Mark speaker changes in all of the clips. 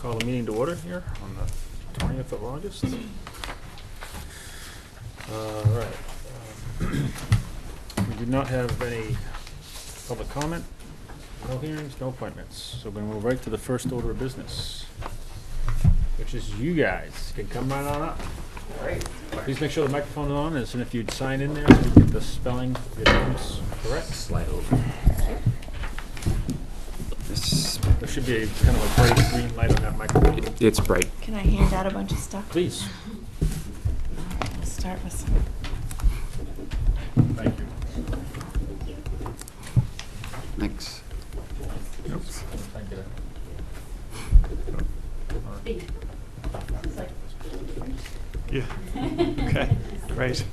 Speaker 1: Call the meeting to order here on the 20th of August. All right. We do not have any public comment, no hearings, no appointments. So we're going to move right to the first order of business, which is you guys can come right on up. Great. Please make sure the microphone is on, and if you'd sign in there so we get the spelling of your names correct.
Speaker 2: Slide over.
Speaker 1: There should be a kind of a bright green light on that microphone.
Speaker 2: It's bright.
Speaker 3: Can I hand out a bunch of stuff?
Speaker 1: Please.
Speaker 3: All right, we'll start with some.
Speaker 1: Thank you.
Speaker 2: Thanks.
Speaker 1: Oops. Thank you.
Speaker 4: Yeah. Okay. Great.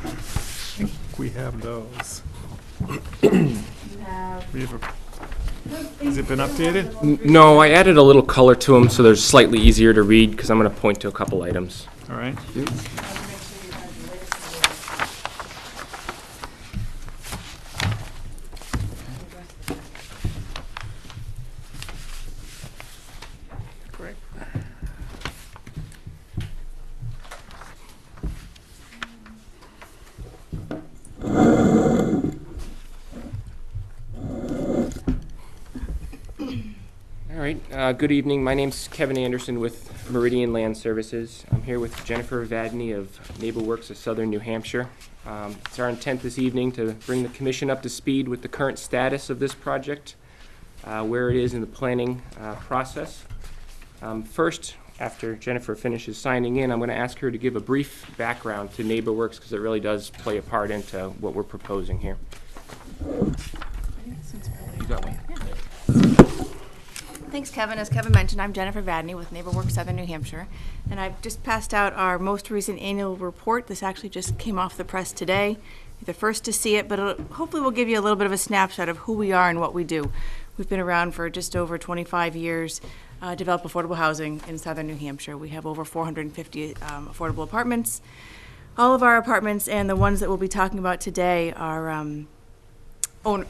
Speaker 4: I think we have those. Has it been updated?
Speaker 2: No, I added a little color to them so they're slightly easier to read because I'm going to point to a couple items.
Speaker 4: All right.
Speaker 1: Great.
Speaker 2: All right. Good evening. My name's Kevin Anderson with Meridian Land Services. I'm here with Jennifer Vadney of NeighborWorks of Southern New Hampshire. It's our intent this evening to bring the commission up to speed with the current status of this project, where it is in the planning process. First, after Jennifer finishes signing in, I'm going to ask her to give a brief background to NeighborWorks because it really does play a part into what we're proposing here. You got one?
Speaker 3: Thanks, Kevin. As Kevin mentioned, I'm Jennifer Vadney with NeighborWorks Southern New Hampshire, and I've just passed out our most recent annual report. This actually just came off the press today. You're the first to see it, but hopefully we'll give you a little bit of a snapshot of who we are and what we do. We've been around for just over 25 years, develop affordable housing in Southern New Hampshire. We have over 450 affordable apartments. All of our apartments and the ones that we'll be talking about today are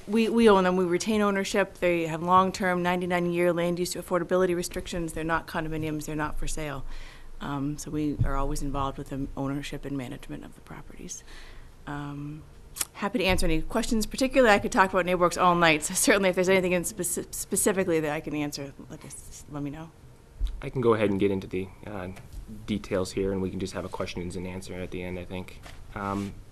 Speaker 3: we own them. We retain ownership. They have long-term 99-year land use affordability restrictions. They're not condominiums. They're not for sale. So we are always involved with the ownership and management of the properties. Happy to answer any questions. Particularly, I could talk about NeighborWorks all night. So certainly, if there's anything in specifically that I can answer, let me know.
Speaker 2: I can go ahead and get into the details here, and we can just have a questions and answer at the end, I think.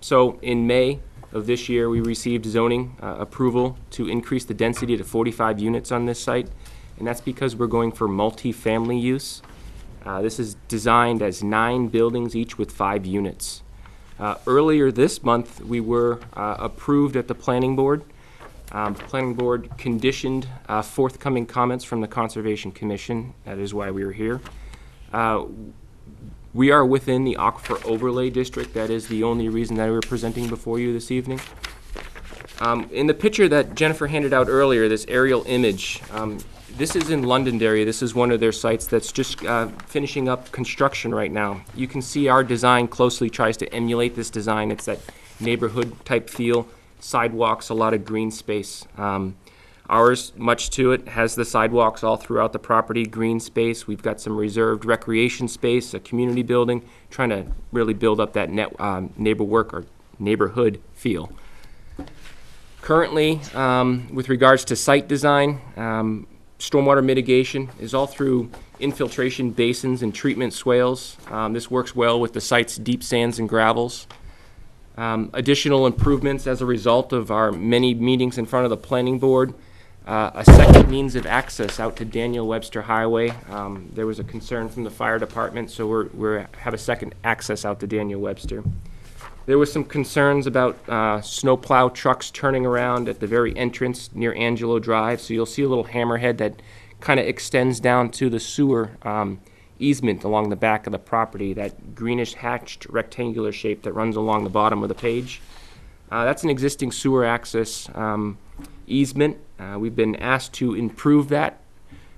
Speaker 2: So in May of this year, we received zoning approval to increase the density to 45 units on this site, and that's because we're going for multi-family use. This is designed as 9 buildings, each with 5 units. Earlier this month, we were approved at the planning board. The planning board conditioned forthcoming comments from the Conservation Commission. That is why we are here. We are within the Aquifer Overlay District. That is the only reason that we're presenting before you this evening. In the picture that Jennifer handed out earlier, this aerial image, this is in Londonderry. This is one of their sites that's just finishing up construction right now. You can see our design closely tries to emulate this design. It's that neighborhood type feel, sidewalks, a lot of green space. Ours, much to it, has the sidewalks all throughout the property, green space. We've got some reserved recreation space, a community building, trying to really build up that neighborhood feel. Currently, with regards to site design, stormwater mitigation is all through infiltration basins and treatment swales. This works well with the site's deep sands and gravels. Additional improvements as a result of our many meetings in front of the planning board. A second means of access out to Daniel Webster Highway. There was a concern from the fire department, so we have a second access out to Daniel Webster. There was some concerns about snowplow trucks turning around at the very entrance near Angelo Drive, so you'll see a little hammerhead that kind of extends down to the sewer easement along the back of the property, that greenish hatched rectangular shape that runs along the bottom of the page. That's an existing sewer access easement. We've been asked to improve that.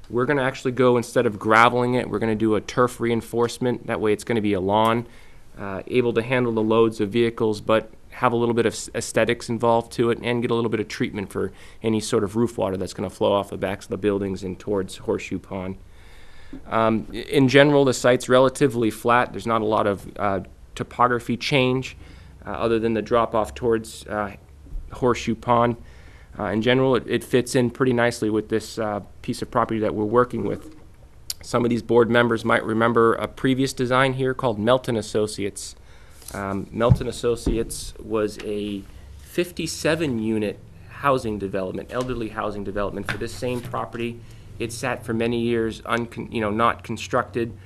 Speaker 2: We're going to actually go, instead of graveling it, we're going to do a turf reinforcement. That way it's going to be a lawn, able to handle the loads of vehicles, but have a little bit of aesthetics involved to it and get a little bit of treatment for any sort of roof water that's going to flow off the backs of the buildings and towards Horseshoe Pond. In general, the site's relatively flat. There's not a lot of topography change other than the drop off towards Horseshoe Pond. In general, it fits in pretty nicely with this piece of property that we're working with. Some of these board members might remember a previous design here called Melton Associates. Melton Associates was a 57-unit housing development, elderly housing development for this same property. It sat for many years, not constructed.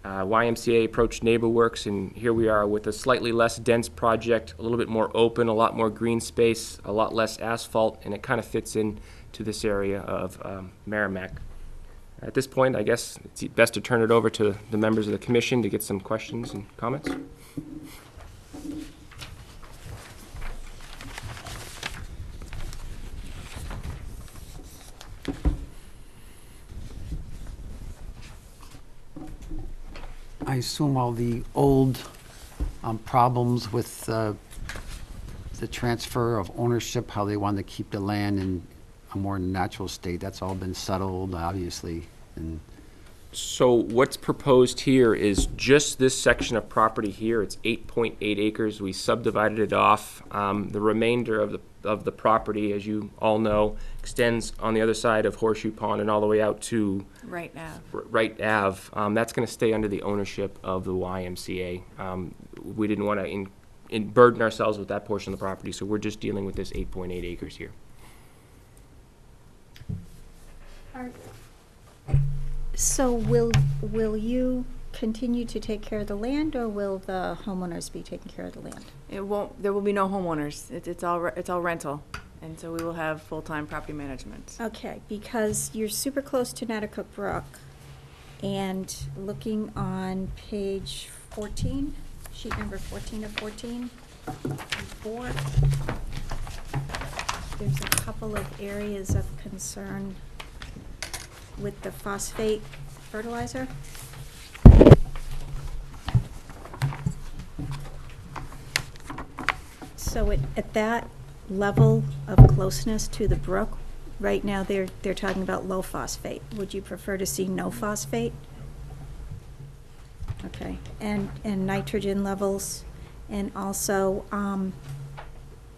Speaker 2: YMCA approached NeighborWorks, and here we are with a slightly less dense project, a little bit more open, a lot more green space, a lot less asphalt, and it kind of fits in to this area of Merrimack. At this point, I guess it's best to turn it over to the members of the commission to get some questions and comments.
Speaker 5: I assume all the old problems with the transfer of ownership, how they wanted to keep the land in a more natural state, that's all been settled, obviously. And
Speaker 2: So what's proposed here is just this section of property here. It's 8.8 acres. We subdivided it off. The remainder of the property, as you all know, extends on the other side of Horseshoe Pond and all the way out to
Speaker 3: Right now.
Speaker 2: Wright Ave. That's going to stay under the ownership of the YMCA. We didn't want to burden ourselves with that portion of the property, so we're just dealing with this 8.8 acres here.
Speaker 6: So will you continue to take care of the land, or will the homeowners be taking care of the land?
Speaker 3: There will be no homeowners. It's all rental, and so we will have full-time property management.
Speaker 6: Okay, because you're super close to Natticook Brook, and looking on page 14, sheet number 14 of 14, 4, there's a couple of areas of concern with the phosphate fertilizer. So at that level of closeness to the brook, right now they're talking about low phosphate. Would you prefer to see no phosphate? Okay, and nitrogen levels, and also,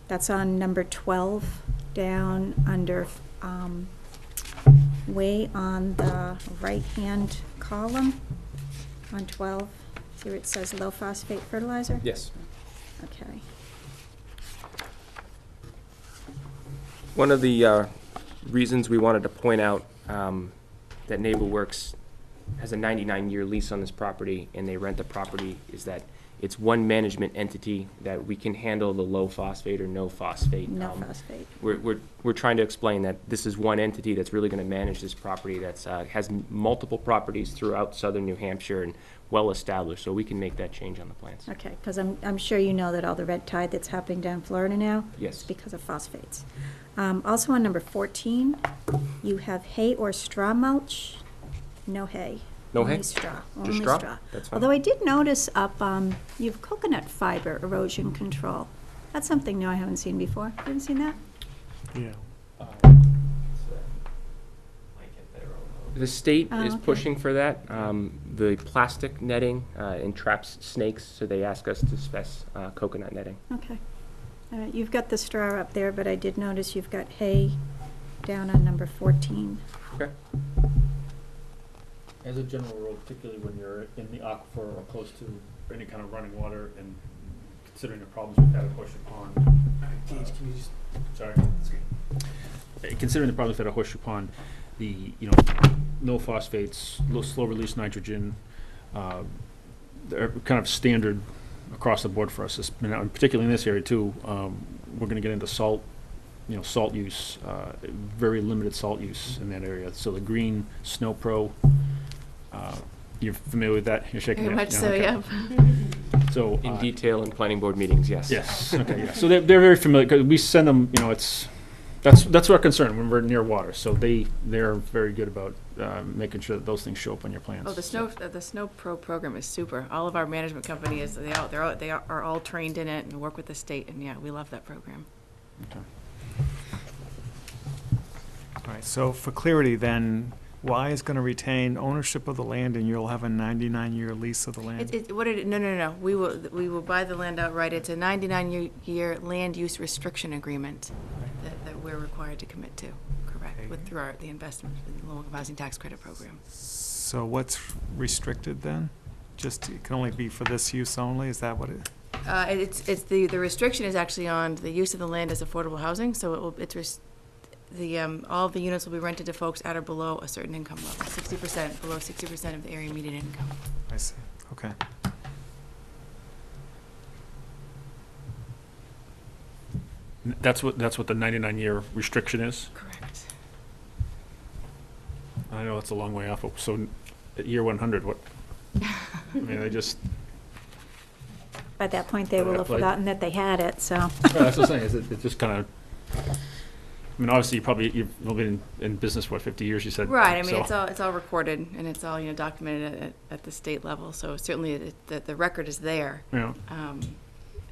Speaker 6: that's on number 12, down under, way on the right-hand column on 12. See where it says low phosphate fertilizer?
Speaker 2: Yes.
Speaker 6: Okay.
Speaker 2: One of the reasons we wanted to point out that NeighborWorks has a 99-year lease on this property and they rent the property is that it's one management entity that we can handle the low phosphate or no phosphate.
Speaker 6: No phosphate.
Speaker 2: We're trying to explain that this is one entity that's really going to manage this property that's has multiple properties throughout southern New Hampshire and well established, so we can make that change on the plans.
Speaker 6: Okay, because I'm sure you know that all the red tide that's happening down Florida now
Speaker 2: Yes.
Speaker 6: is because of phosphates. Also on number 14, you have hay or straw mulch. No hay.
Speaker 2: No
Speaker 6: Only
Speaker 2: hay?
Speaker 6: straw.
Speaker 2: Just
Speaker 6: Only
Speaker 2: straw?
Speaker 6: straw.
Speaker 2: That's fine.
Speaker 6: Although I did notice up, you have coconut fiber erosion control. That's something new I haven't seen before. You haven't seen that?
Speaker 4: Yeah.
Speaker 2: The state
Speaker 6: Oh,
Speaker 2: is
Speaker 6: okay.
Speaker 2: pushing for that. The plastic netting entraps snakes, so they ask us to spec coconut netting.
Speaker 6: Okay. All right, you've got the straw up there, but I did notice you've got hay down on number 14.
Speaker 2: Okay.
Speaker 1: As a general rule, particularly when you're in the aquifer or close to any kind of running water, and considering the problems we've had at Horseshoe Pond.
Speaker 5: Gage, can you just...
Speaker 1: Sorry. Considering the problems we've had at Horseshoe Pond, the, no phosphates, low slow release nitrogen, they're kind of standard across the board for us, and particularly in this area too. We're gonna get into salt, salt use, very limited salt use in that area. So the green Snow Pro, you're familiar with that? You're shaking
Speaker 3: Very
Speaker 1: your
Speaker 3: much
Speaker 1: head?
Speaker 3: so,
Speaker 1: Okay.
Speaker 3: yeah.
Speaker 1: So
Speaker 2: In detail in planning board meetings, yes.
Speaker 1: yes, okay, yeah. So they're very familiar, because we send them, That's our concern when we're near water, so they're very good about making sure that those things show up on your plans.
Speaker 3: Oh, the Snow Pro program is super. All of our management companies, they are all trained in it and work with the state, and yeah, we love that program.
Speaker 1: Okay.
Speaker 4: All right, so for clarity then, Y is going to retain ownership of the land and you'll have a 99-year lease of the land?
Speaker 3: No. We will buy the land outright. It's a 99-year land use restriction agreement that we're required to commit to, correct,
Speaker 4: Okay.
Speaker 3: through the investment, the low-income housing tax credit program.
Speaker 4: So what's restricted then? Just, it can only be for this use only? Is that what it?
Speaker 3: It's the restriction is actually on the use of the land as affordable housing, so all of the units will be rented to folks at or below a certain income level, 60%, below 60% of the area median income.
Speaker 4: I see, okay.
Speaker 1: That's what the 99-year restriction is?
Speaker 3: Correct.
Speaker 1: I know it's a long way off, so at year 100, what? I mean, they just,
Speaker 6: By that point, they will have
Speaker 1: Like-
Speaker 6: forgotten that they had it, so.
Speaker 1: that's what I'm saying, is it just kind of, I mean, obviously, you've been in business, what, 50 years, you said?
Speaker 3: Right, I mean,
Speaker 1: so-
Speaker 3: it's all recorded, and it's all, documented at the state level, so certainly the record is there.
Speaker 1: Yeah.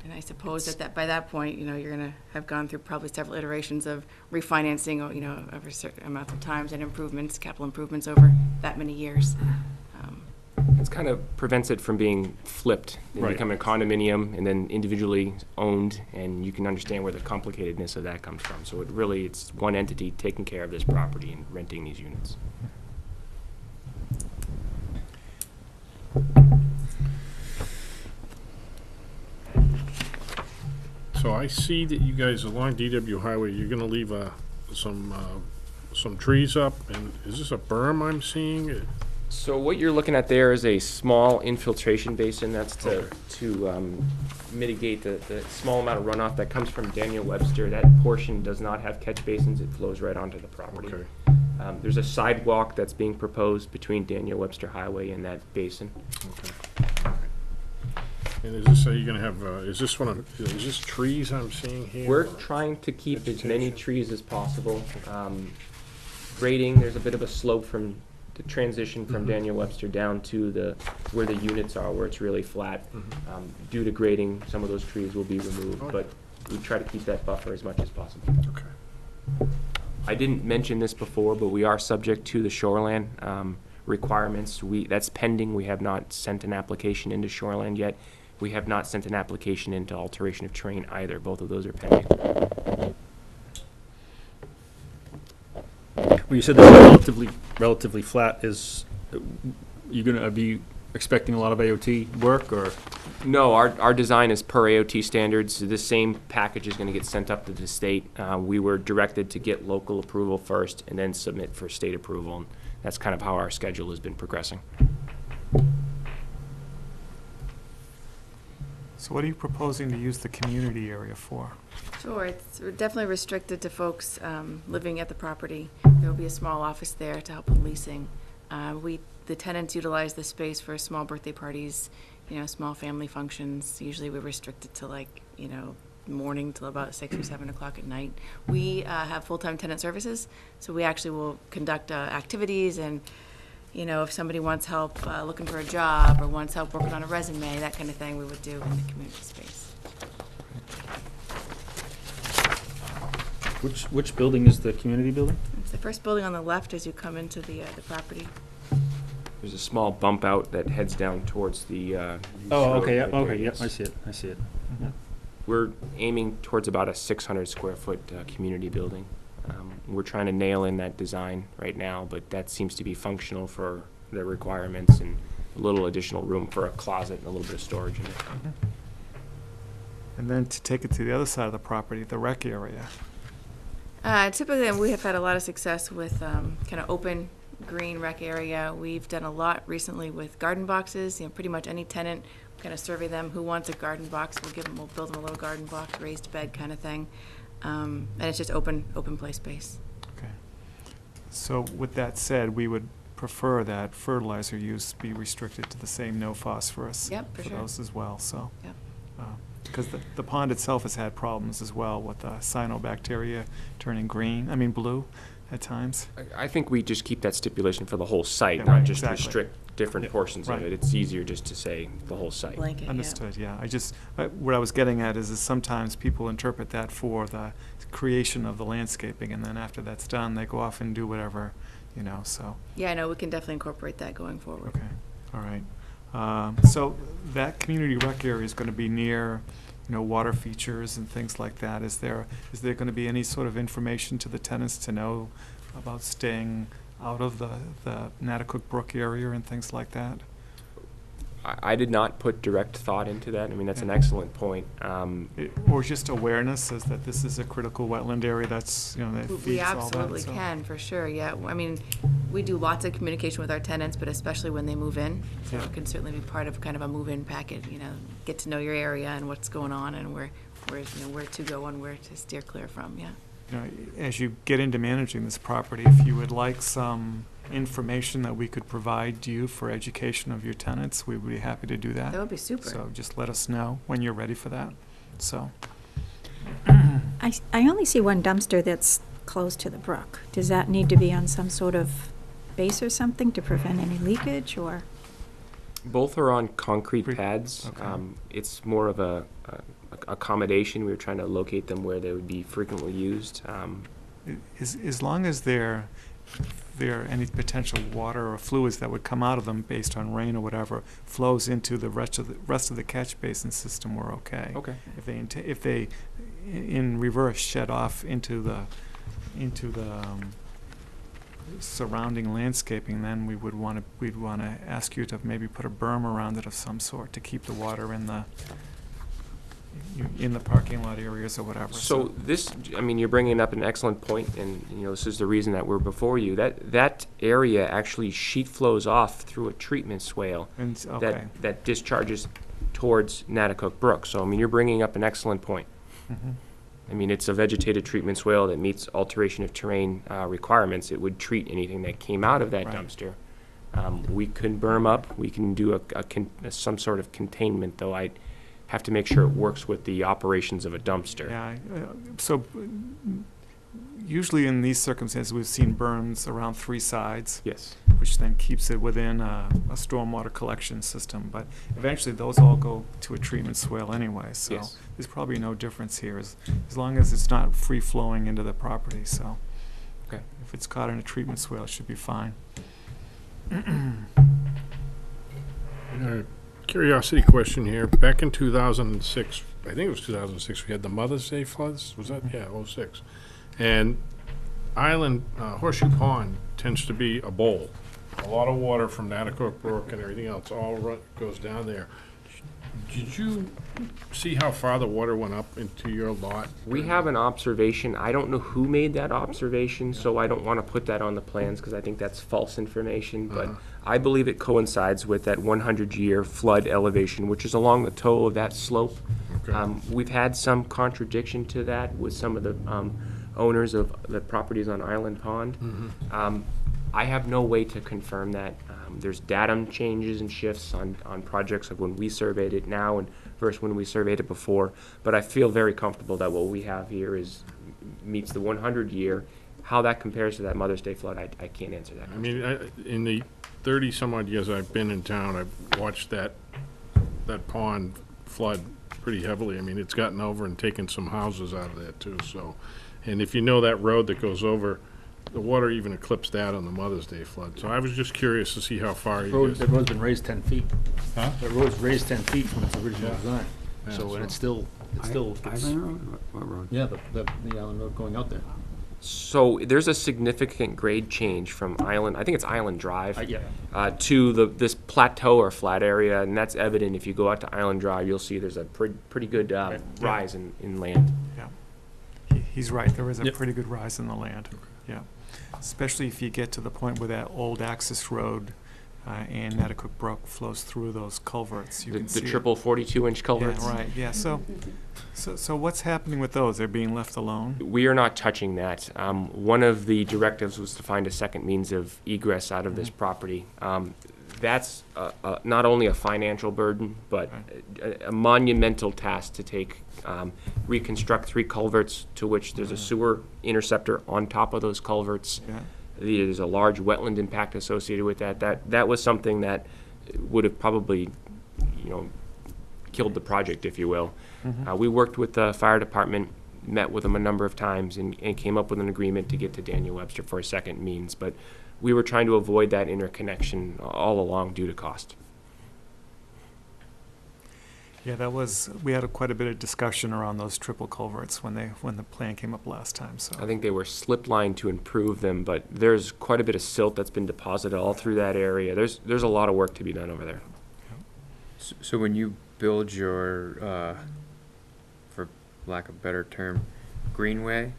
Speaker 3: And I suppose that by that point, you're gonna have gone through probably several iterations of refinancing, over a certain amount of times and improvements, capital improvements over that many years.
Speaker 2: It's kind of prevents it from being flipped and
Speaker 1: Right.
Speaker 2: becoming a condominium and then individually owned, and you can understand where the complicatedness of that comes from. So it's one entity taking care of this property and renting these units.
Speaker 7: So I see that you guys along DW Highway, you're gonna leave some trees up, and is this a berm I'm seeing?
Speaker 2: So what you're looking at there is a small infiltration basin. That's to mitigate the small amount of runoff that comes from Daniel Webster. That portion does not have catch basins. It flows right onto the property.
Speaker 7: Okay.
Speaker 2: There's a sidewalk that's being proposed between Daniel Webster Highway and that basin.
Speaker 7: And is this, are you gonna have, is this trees I'm seeing here?
Speaker 2: We're
Speaker 7: or-
Speaker 2: trying to keep as many
Speaker 7: Vegetation.
Speaker 2: trees as possible. Grading, there's a bit of a slope from the transition from Daniel Webster down to where the units are, where it's really flat. Due to grading, some of those trees will be removed, but we try to keep that buffer as much as possible.
Speaker 7: Okay.
Speaker 2: I didn't mention this before, but we are subject to the shoreline requirements. That's pending. We have not sent an application into shoreline yet. We have not sent an application into alteration of terrain either. Both of those are pending.
Speaker 1: Well, you said they're relatively flat. Is you gonna be expecting a lot of AOT work, or?
Speaker 2: No, our design is per AOT standards. This same package is going to get sent up to the state. We were directed to get local approval first and then submit for state approval. And that's kind of how our schedule has been progressing.
Speaker 4: So what are you proposing to use the community area for?
Speaker 3: Sure, it's definitely restricted to folks living at the property. There will be a small office there to help with leasing. The tenants utilize the space for small birthday parties, small family functions. Usually we're restricted to morning till about 6 or 7 o'clock at night. We have full-time tenant services, so we actually will conduct activities and, if somebody wants help looking for a job or wants help working on a resume, that kind of thing we would do in the community space.
Speaker 1: Which building is the community building?
Speaker 3: It's the first building on the left as you come into the property.
Speaker 2: There's a small bump out that heads down towards the.
Speaker 1: Oh, okay, yeah,
Speaker 2: right there,
Speaker 1: okay, yep,
Speaker 2: yes.
Speaker 1: I see it.
Speaker 2: We're aiming towards about a 600 square foot community building. We're trying to nail in that design right now, but that seems to be functional for the requirements and a little additional room for a closet and a little bit of storage in it.
Speaker 4: And then to take it to the other side of the property, the rec area.
Speaker 3: Typically, we have had a lot of success with kind of open green rec area. We've done a lot recently with garden boxes. Pretty much any tenant, kind of survey them who wants a garden box. We'll build them a little garden box, raised bed kind of thing, and it's just open play space.
Speaker 4: Okay. So with that said, we would prefer that fertilizer use be restricted to the same no phosphorus.
Speaker 3: Yep, for sure.
Speaker 4: those as well, so.
Speaker 3: Yep.
Speaker 4: because the pond itself has had problems as well with the cyanobacteria turning blue at times.
Speaker 2: I think we just keep that stipulation for the whole site,
Speaker 4: Yeah,
Speaker 2: not
Speaker 4: right,
Speaker 2: just
Speaker 4: exactly.
Speaker 2: restrict different
Speaker 1: Yeah,
Speaker 2: portions of
Speaker 4: right.
Speaker 2: it. It's easier just to say the whole site.
Speaker 3: Blanket, yeah.
Speaker 4: Understood, yeah. What I was getting at is sometimes people interpret that for the creation of the landscaping, and then after that's done, they go off and do whatever, so.
Speaker 3: Yeah, I know, we can definitely incorporate that going forward.
Speaker 4: Okay, all right. So that community rec area is gonna be near, water features and things like that. Is there gonna be any sort of information to the tenants to know about staying out of the Natticook Brook area and things like that?
Speaker 2: I did not put direct thought into that. I mean, that's an
Speaker 4: Yeah.
Speaker 2: excellent point.
Speaker 4: Or just awareness is that this is a critical wetland area that's, that feeds all that?
Speaker 3: We absolutely
Speaker 4: so-
Speaker 3: can, for sure, yeah. I mean, we do lots of communication with our tenants, but especially when they move in. So
Speaker 4: Yeah.
Speaker 3: it can certainly be part of kind of a move-in package, get to know your area and what's going on and where to go and where to steer clear from, yeah.
Speaker 4: As you get into managing this property, if you would like some information that we could provide you for education of your tenants, we would be happy to do that.
Speaker 3: That would be super.
Speaker 4: So just let us know when you're ready for that, so.
Speaker 6: I only see one dumpster that's close to the brook. Does that need to be on some sort of base or something to prevent any leakage, or?
Speaker 2: Both are on concrete pads.
Speaker 4: Okay.
Speaker 2: It's more of a accommodation. We were trying to locate them where they would be frequently used.
Speaker 4: As long as there are any potential water or fluids that would come out of them based on rain or whatever flows into the rest of the catch basin system, we're okay.
Speaker 2: Okay.
Speaker 4: If they in reverse shed off into the surrounding landscaping, then we'd want to ask you to maybe put a berm around it of some sort to keep the water in the parking lot areas or whatever.
Speaker 2: So this, I mean, you're bringing up an excellent point, and this is the reason that we're before you. That area actually sheet flows off through a treatment swale
Speaker 4: And, okay.
Speaker 2: that discharges towards Natticook Brook. So I mean, you're bringing up an excellent point.
Speaker 4: Mhm.
Speaker 2: I mean, it's a vegetated treatment swale that meets alteration of terrain requirements. It would treat anything that came out of that
Speaker 4: Right.
Speaker 2: dumpster. We can berm up. We can do some sort of containment, though. I have to make sure it works with the operations of a dumpster.
Speaker 4: Yeah, so usually in these circumstances, we've seen berms around three sides,
Speaker 2: Yes.
Speaker 4: which then keeps it within a stormwater collection system. But eventually, those all go to a treatment swale anyway, so
Speaker 2: Yes.
Speaker 4: there's probably no difference here, as long as it's not free-flowing into the property, so.
Speaker 2: Okay.
Speaker 4: If it's caught in a treatment swale, it should be fine.
Speaker 7: Curiosity question here. Back in 2006, I think it was 2006, we had the Mother's Day floods. Was that? Yeah, 06. And Horseshoe Pond tends to be a bowl. A lot of water from Natticook Brook and everything else goes down there. Did you see how far the water went up into your lot?
Speaker 2: We have an observation. I don't know who made that observation, so I don't want to put that on the plans because I think that's false information. But I believe it coincides with that 100-year flood elevation, which is along the toe of that slope.
Speaker 7: Okay.
Speaker 2: We've had some contradiction to that with some of the owners of the properties on Island Pond. I have no way to confirm that. There's datum changes and shifts on projects of when we surveyed it now and versus when we surveyed it before. But I feel very comfortable that what we have here meets the 100-year. How that compares to that Mother's Day flood, I can't answer that
Speaker 7: I
Speaker 2: question.
Speaker 7: mean, in the 30-some-odd years I've been in town, I've watched that pond flood pretty heavily. I mean, it's gotten over and taken some houses out of there too, so. And if you know that road that goes over, the water even eclipsed that on the Mother's Day flood. So I was just curious to see how far you guys.
Speaker 1: That road's been raised 10 feet.
Speaker 7: Huh?
Speaker 1: That road's raised 10 feet from its original
Speaker 7: Yeah.
Speaker 1: design.
Speaker 7: Yeah,
Speaker 1: So,
Speaker 7: so-
Speaker 1: and it's still,
Speaker 5: Island Road? What road?
Speaker 1: yeah, the Island Road going out there.
Speaker 2: So there's a significant grade change from Island, I think it's Island Drive,
Speaker 1: Yeah.
Speaker 2: to this plateau or flat area, and that's evident if you go out to Island Drive. You'll see there's a pretty good rise in land.
Speaker 4: Yeah. He's right, there is a
Speaker 1: Yep.
Speaker 4: pretty good rise in the land, yeah. Especially if you get to the point where that old access road and Natticook Brook flows through those culverts. You
Speaker 2: The
Speaker 4: can see it.
Speaker 2: triple 42-inch culverts.
Speaker 4: Yeah, right, yeah, so what's happening with those? They're being left alone?
Speaker 2: We are not touching that. One of the directives was to find a second means of egress out of this property. That's not only a financial burden, but a monumental task to take, reconstruct 3 culverts to which there's a sewer interceptor on top of those culverts.
Speaker 4: Yeah.
Speaker 2: There's a large wetland impact associated with that. That was something that would have probably, killed the project, if you will. We worked with the fire department, met with them a number of times, and came up with an agreement to get to Daniel Webster for a second means. But we were trying to avoid that interconnection all along due to cost.
Speaker 4: Yeah, we had quite a bit of discussion around those triple culverts when the plan came up last time, so.
Speaker 2: I think they were slip lined to improve them, but there's quite a bit of silt that's been deposited all through that area. There's a lot of work to be done over there.
Speaker 8: So when you build your, for lack of a better term, greenway,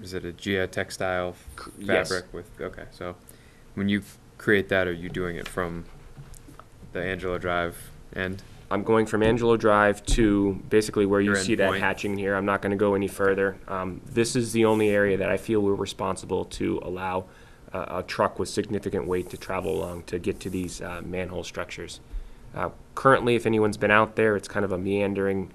Speaker 8: is it a geotextile
Speaker 2: Yes.
Speaker 8: fabric with, okay, so when you create that, are you doing it from the Angelo Drive end?
Speaker 2: I'm going from Angelo Drive to basically where you
Speaker 8: Your
Speaker 2: see that
Speaker 8: endpoint.
Speaker 2: hatching here. I'm not going to go any further. This is the only area that I feel we're responsible to allow a truck with significant weight to travel along to get to these manhole structures. Currently, if anyone's been out there, it's kind of a meandering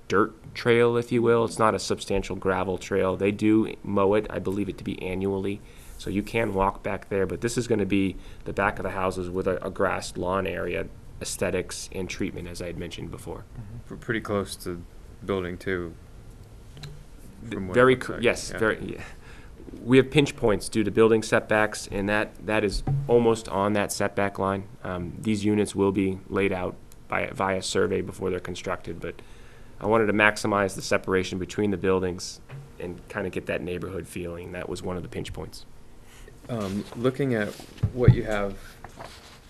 Speaker 2: dirt trail, if you will. It's not a substantial gravel trail. They do mow it, I believe it to be annually, so you can walk back there, but this is going to be the back of the houses with a grassed lawn area, aesthetics and treatment, as I had mentioned before.
Speaker 8: We're pretty close to building 2. from what it
Speaker 2: Very,
Speaker 8: looks like,
Speaker 2: yes,
Speaker 8: yeah.
Speaker 2: very. Yeah. We have pinch points due to building setbacks, and that is almost on that setback line. These units will be laid out via survey before they're constructed, but I wanted to maximize the separation between the buildings and kind of get that neighborhood feeling. That was one of the pinch points.
Speaker 8: Looking at what you have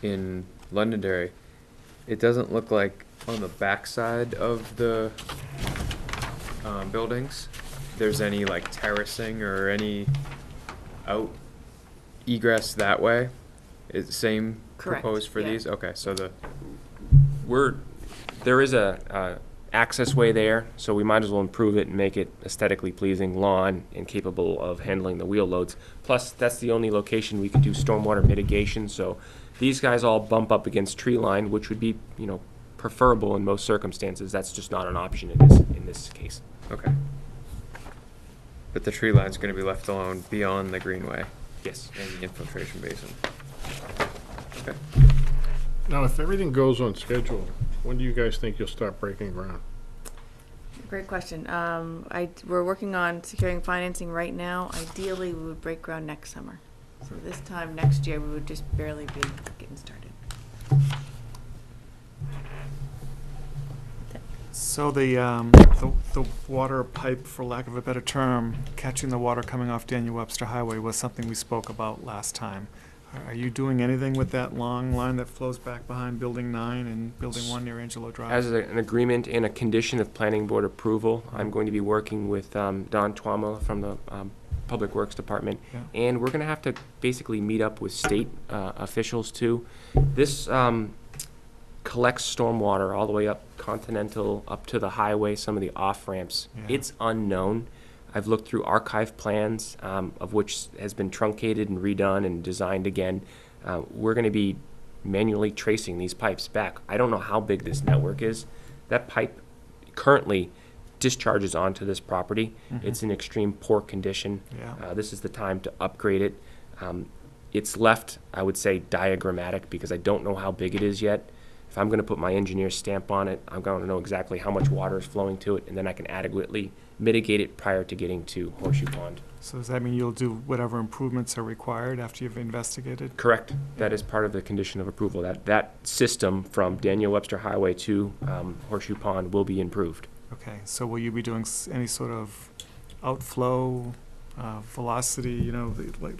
Speaker 8: in Londonderry, it doesn't look like on the backside of the buildings there's any like terracing or any out egress that way. Is the same
Speaker 3: Correct,
Speaker 8: proposed for
Speaker 3: yeah.
Speaker 8: these? Okay, so
Speaker 2: There is a access way there, so we might as well improve it and make it aesthetically pleasing lawn and capable of handling the wheel loads. Plus, that's the only location we could do stormwater mitigation, so these guys all bump up against tree line, which would be, preferable in most circumstances. That's just not an option in this case.
Speaker 8: okay. But the tree line's going to be left alone beyond the greenway
Speaker 2: Yes.
Speaker 8: and the infiltration basin. Okay.
Speaker 7: Now, if everything goes on schedule, when do you guys think you'll start breaking ground?
Speaker 3: Great question. We're working on securing financing right now. Ideally, we would break ground next summer. So this time next year, we would just barely be getting started.
Speaker 4: So the water pipe, for lack of a better term, catching the water coming off Daniel Webster Highway was something we spoke about last time. Are you doing anything with that long line that flows back behind Building 9 and Building 1 near Angelo Drive?
Speaker 2: As an agreement and a condition of planning board approval, I'm going to be working with Don Twama from the Public Works Department,
Speaker 4: Yeah.
Speaker 2: and we're going to have to basically meet up with state officials too. This collects stormwater all the way up Continental, up to the highway, some of the off-ramps.
Speaker 4: Yeah.
Speaker 2: It's unknown. I've looked through archive plans, of which has been truncated and redone and designed again. We're going to be manually tracing these pipes back. I don't know how big this network is. That pipe currently discharges onto this property. It's in extreme poor condition.
Speaker 4: Yeah.
Speaker 2: This is the time to upgrade it. It's left, I would say, diagrammatic because I don't know how big it is yet. If I'm going to put my engineer's stamp on it, I'm going to know exactly how much water is flowing to it, and then I can adequately mitigate it prior to getting to Horseshoe Pond.
Speaker 4: So does that mean you'll do whatever improvements are required after you've investigated?
Speaker 2: Correct. That is part of the condition of approval. That system from Daniel Webster Highway to Horseshoe Pond will be improved.
Speaker 4: Okay, so will you be doing any sort of outflow, velocity,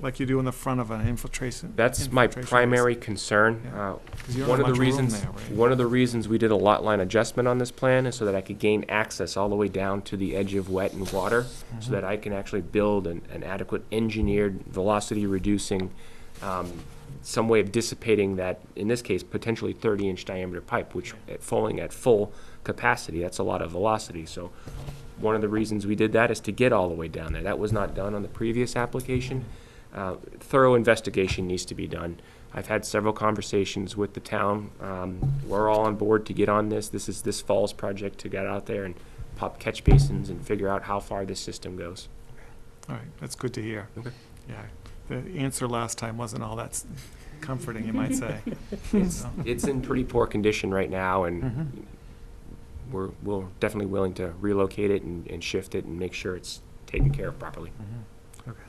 Speaker 4: like you do in the front of an infiltration?
Speaker 2: That's my
Speaker 4: infiltration
Speaker 2: primary
Speaker 4: basin?
Speaker 2: concern.
Speaker 4: Yeah. 'Cause you don't
Speaker 2: One
Speaker 4: have
Speaker 2: of the
Speaker 4: much room
Speaker 2: reasons,
Speaker 4: there, right?
Speaker 2: one of the reasons we did a lot line adjustment on this plan is so that I could gain access all the way down to the edge of wet and water, so that I can actually build an adequate engineered velocity reducing some way of dissipating that, in this case, potentially 30-inch diameter pipe, which falling at full capacity, that's a lot of velocity. So one of the reasons we did that is to get all the way down there. That was not done on the previous application. Thorough investigation needs to be done. I've had several conversations with the town. We're all on board to get on this. This is this fall's project to get out there and pop catch basins and figure out how far this system goes.
Speaker 4: All right, that's good to hear.
Speaker 2: Okay.
Speaker 4: Yeah, the answer last time wasn't all that comforting, you might say. So,
Speaker 2: It's in pretty poor condition right now, and
Speaker 4: mhm,
Speaker 2: we're definitely willing to relocate it and shift it and make sure it's taken care of properly.
Speaker 4: mhm. Okay.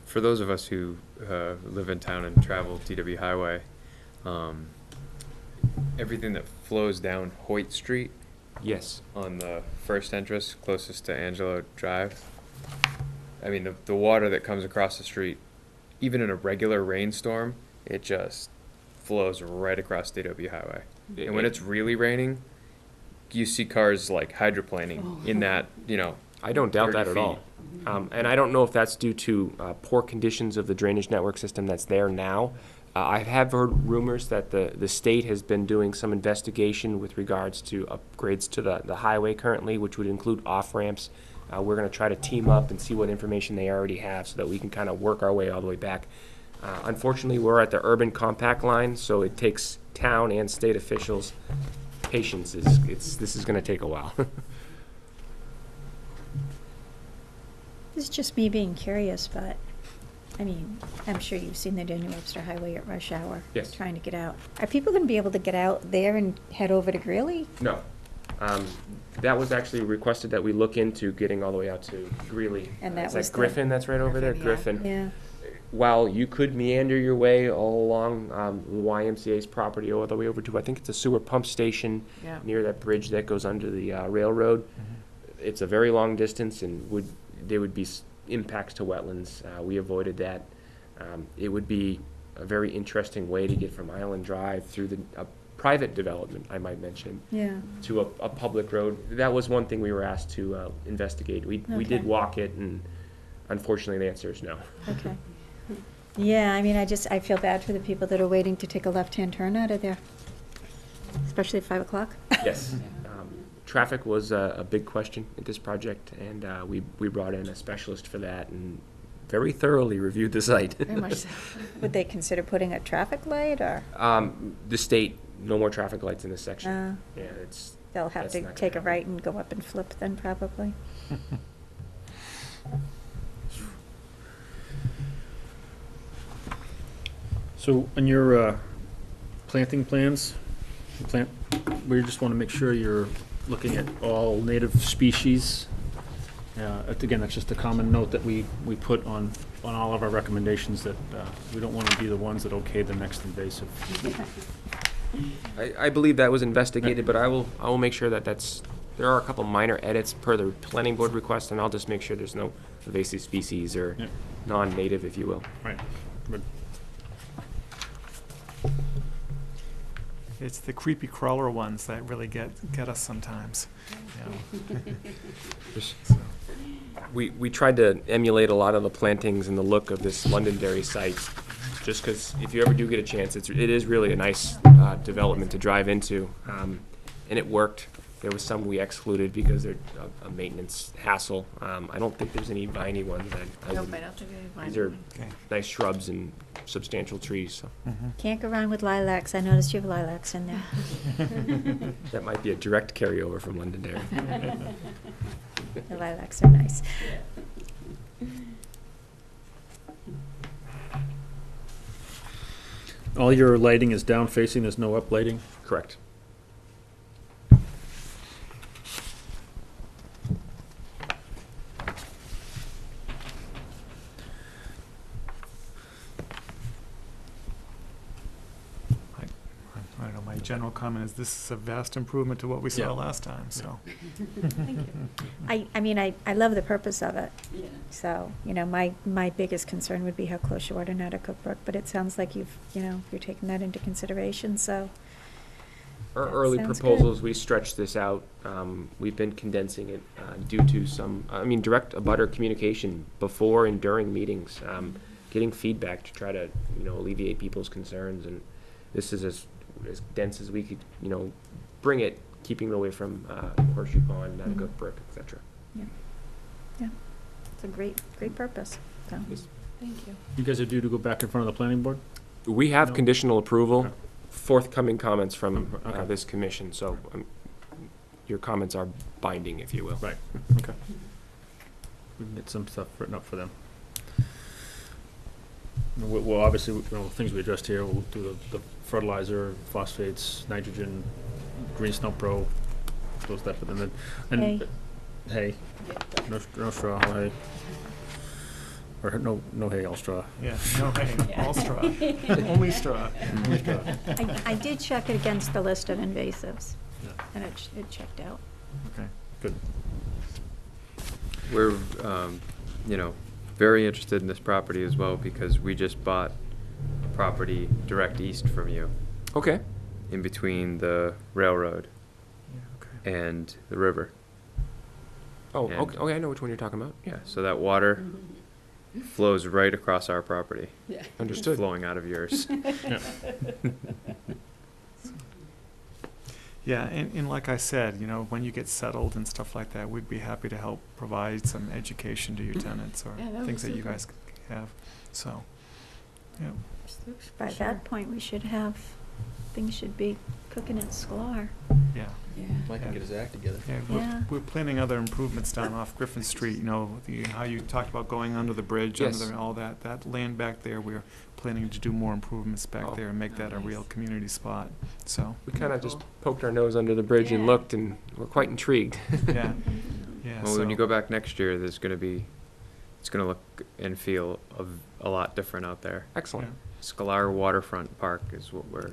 Speaker 8: For those of us who live in town and travel TW Highway, everything that flows down Hoyt Street
Speaker 2: Yes.
Speaker 8: on the first entrance closest to Angelo Drive, I mean, the water that comes across the street, even in a regular rainstorm, it just flows right across TW Highway. And when it's really raining, you see cars like hydroplaning in that,
Speaker 2: I don't doubt
Speaker 8: 30
Speaker 2: that at all. And I don't know if that's due to poor conditions of the drainage network system that's there now. I have heard rumors that the state has been doing some investigation with regards to upgrades to the highway currently, which would include off-ramps. We're going to try to team up and see what information they already have so that we can kind of work our way all the way back. Unfortunately, we're at the urban compact line, so it takes town and state officials' patience. This is going to take a while.
Speaker 6: This is just me being curious, but, I mean, I'm sure you've seen the Daniel Webster Highway at rush hour.
Speaker 2: Yes.
Speaker 6: Trying to get out. Are people gonna be able to get out there and head over to Greeley?
Speaker 2: No. That was actually requested that we look into getting all the way out to Greeley.
Speaker 6: And that
Speaker 2: Is
Speaker 6: was
Speaker 2: that
Speaker 6: the-
Speaker 2: Griffin that's right over there?
Speaker 3: Griffin,
Speaker 2: Griffin.
Speaker 6: Yeah.
Speaker 2: While you could meander your way all along the YMCA's property all the way over to, I think it's a sewer pump station
Speaker 3: Yeah.
Speaker 2: near that bridge that goes under the railroad. It's a very long distance, and there would be impacts to wetlands. We avoided that. It would be a very interesting way to get from Island Drive through a private development, I might mention,
Speaker 6: Yeah.
Speaker 2: to a public road. That was one thing we were asked to investigate. We did
Speaker 6: Okay.
Speaker 2: walk it, and unfortunately the answer is no.
Speaker 6: Okay. Yeah, I mean, I feel bad for the people that are waiting to take a left-hand turn out of there, especially at 5 o'clock.
Speaker 2: Yes. Traffic was a big question at this project, and we brought in a specialist for that and very thoroughly reviewed the site.
Speaker 3: Very much so.
Speaker 6: Would they consider putting a traffic light, or
Speaker 2: The state, no more traffic lights in this section. Yeah,
Speaker 6: they'll have
Speaker 2: that's
Speaker 6: to
Speaker 2: not gonna
Speaker 6: take a
Speaker 2: happen.
Speaker 6: right and go up and flip then, probably?
Speaker 1: So on your planting plans, we just want to make sure you're looking at all native species. Again, that's just a common note that we put on all of our recommendations, that we don't want to be the ones that okay the next invasive.
Speaker 2: I believe that was investigated, but I will make sure that there are a couple minor edits per the planning board request, and I'll just make sure there's no invasive species or
Speaker 1: Yep.
Speaker 2: non-native, if you will.
Speaker 1: Right. But
Speaker 4: It's the creepy crawler ones that really get us sometimes. So,
Speaker 2: We tried to emulate a lot of the plantings and the look of this Londonderry site, just because if you ever do get a chance, it is really a nice development to drive into, and it worked. There was some we excluded because they're a maintenance hassle. I don't think there's any viney ones.
Speaker 3: Nope, I don't think we
Speaker 2: These are
Speaker 4: okay.
Speaker 2: nice shrubs and substantial trees, so
Speaker 6: Can't go wrong with lilacs. I noticed you have lilacs in there.
Speaker 2: that might be a direct carryover from Londonderry.
Speaker 6: The lilacs are nice.
Speaker 1: all your lighting is down facing, there's no up lighting?
Speaker 2: Correct.
Speaker 4: I don't know, my general comment is this is a vast improvement to what we
Speaker 1: Yeah.
Speaker 4: saw last time, so.
Speaker 6: I mean, I love the purpose of it. So, my biggest concern would be how close you are to Natticook Brook, but it sounds like you're taking that into consideration, so.
Speaker 2: Our
Speaker 6: That
Speaker 2: early
Speaker 6: sounds
Speaker 2: proposals, we stretched this out. We've been condensing it due to some, direct abutter communication before and during meetings. getting feedback to try to, alleviate people's concerns. And this is as dense as we could, bring it, keeping it away from Horseshoe Pond, Nanticoke Brook, etc.
Speaker 6: It's a great purpose, so.
Speaker 2: Yes.
Speaker 6: Thank you.
Speaker 1: You guys are due to go back in front of the planning board?
Speaker 2: We have
Speaker 1: No.
Speaker 2: conditional approval,
Speaker 1: Okay.
Speaker 2: forthcoming comments from
Speaker 1: Okay.
Speaker 2: this commission, so your comments are binding, if you will.
Speaker 1: Right, okay. We can get some stuff written up for them. Well, obviously, things we addressed here, we'll do the fertilizer, phosphates, nitrogen, green snow pro, those type of things. And hay, no straw, all hay. Or no hay, all straw.
Speaker 4: Yeah, no hay, all straw, only straw.
Speaker 1: Only straw.
Speaker 6: I did check it against the list of invasives,
Speaker 1: Yeah.
Speaker 6: and it checked out.
Speaker 4: Okay.
Speaker 1: Good.
Speaker 8: We're, very interested in this property as well because we just bought a property direct east from you,
Speaker 2: Okay.
Speaker 8: in between the railroad
Speaker 4: Yeah, okay.
Speaker 8: and the river.
Speaker 2: Oh,
Speaker 8: And-
Speaker 2: okay, I know which one you're talking about.
Speaker 8: Yeah, so that water flows right across our property. It's
Speaker 2: Understood.
Speaker 8: flowing out of yours.
Speaker 1: Yeah.
Speaker 4: Yeah, and like I said, when you get settled and stuff like that, we'd be happy to help provide some education to your tenants or
Speaker 3: Yeah, that would
Speaker 4: things
Speaker 3: be
Speaker 4: that you
Speaker 3: super.
Speaker 4: guys have, so, yeah.
Speaker 6: By that point, things should be cooking at Sklar.
Speaker 4: Yeah.
Speaker 9: Mike can get his act together.
Speaker 4: Yeah,
Speaker 6: Yeah.
Speaker 4: we're planning other improvements down off Griffin Street, how you talked about going under the bridge,
Speaker 2: Yes.
Speaker 4: all that land back there, we're planning to do more improvements back
Speaker 2: Oh.
Speaker 4: there and make that a real community spot, so,
Speaker 2: We kind of just poked our nose under the bridge and
Speaker 6: Yeah.
Speaker 2: looked, and we're quite intrigued.
Speaker 4: yeah, yeah,
Speaker 8: Well, when you
Speaker 4: so-
Speaker 8: go back next year, it's gonna look and feel a lot different out there.
Speaker 2: Excellent.
Speaker 8: Scholar Waterfront Park is what we're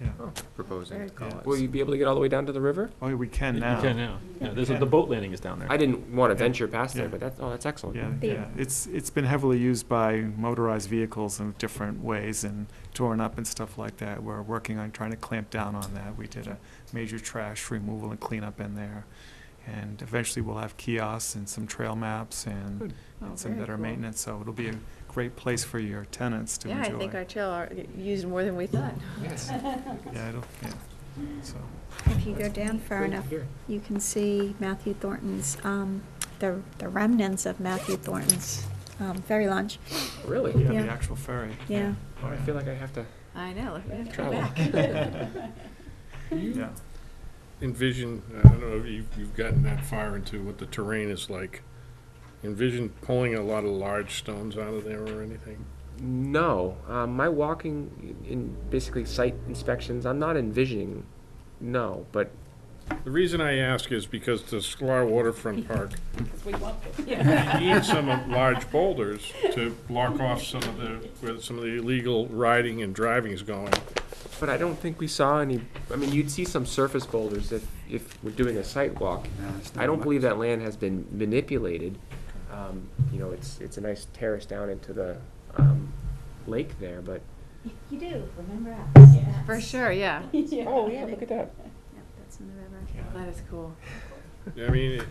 Speaker 4: yeah.
Speaker 8: proposing
Speaker 6: Very
Speaker 8: to call
Speaker 4: cool.
Speaker 8: it.
Speaker 2: Will you be able to get all the way down to the river?
Speaker 4: Oh, we can now.
Speaker 1: You can now. Yeah, the boat landing is down there.
Speaker 2: I didn't want to
Speaker 4: Yeah.
Speaker 2: venture past there,
Speaker 4: Yeah.
Speaker 2: but that's excellent.
Speaker 4: Yeah,
Speaker 6: The-
Speaker 4: yeah, it's been heavily used by motorized vehicles in different ways and torn up and stuff like that. We're working on trying to clamp down on that. We did a major trash removal and cleanup in there. And eventually we'll have kiosks and some trail maps and
Speaker 2: Good.
Speaker 4: and some
Speaker 3: very
Speaker 4: better
Speaker 3: cool.
Speaker 4: maintenance, so it'll be a great place for your tenants to
Speaker 3: Yeah,
Speaker 4: enjoy.
Speaker 3: I think our trail are used more than we thought.
Speaker 2: Yes.
Speaker 4: Yeah, so,
Speaker 6: If you go down far enough, you can see Matthew Thornton's, the remnants of Matthew Thornton's ferry launch.
Speaker 2: Really?
Speaker 4: yeah,
Speaker 6: Yeah.
Speaker 4: the actual ferry.
Speaker 6: Yeah.
Speaker 2: Oh, I feel like I have to
Speaker 3: I know, we have to go
Speaker 2: travel.
Speaker 3: back.
Speaker 4: Yeah.
Speaker 7: Envision, I don't know if you've gotten that far into what the terrain is like. Envision pulling a lot of large stones out of there or anything?
Speaker 2: No, my walking in basically site inspections, I'm not envisioning, no, but
Speaker 7: The reason I ask is because the Sklar Waterfront Park needs some large boulders to block off where some of the illegal riding and driving is going.
Speaker 2: but I don't think we saw any, I mean, you'd see some surface boulders if we're doing a site walk. I don't believe that land has been manipulated. It's a nice terrace down into the lake there, but.
Speaker 6: You do, remember us?
Speaker 3: For sure, yeah.
Speaker 2: Oh, yeah, look at that.
Speaker 6: Yep, that's in the river.
Speaker 3: That is cool.
Speaker 7: I mean,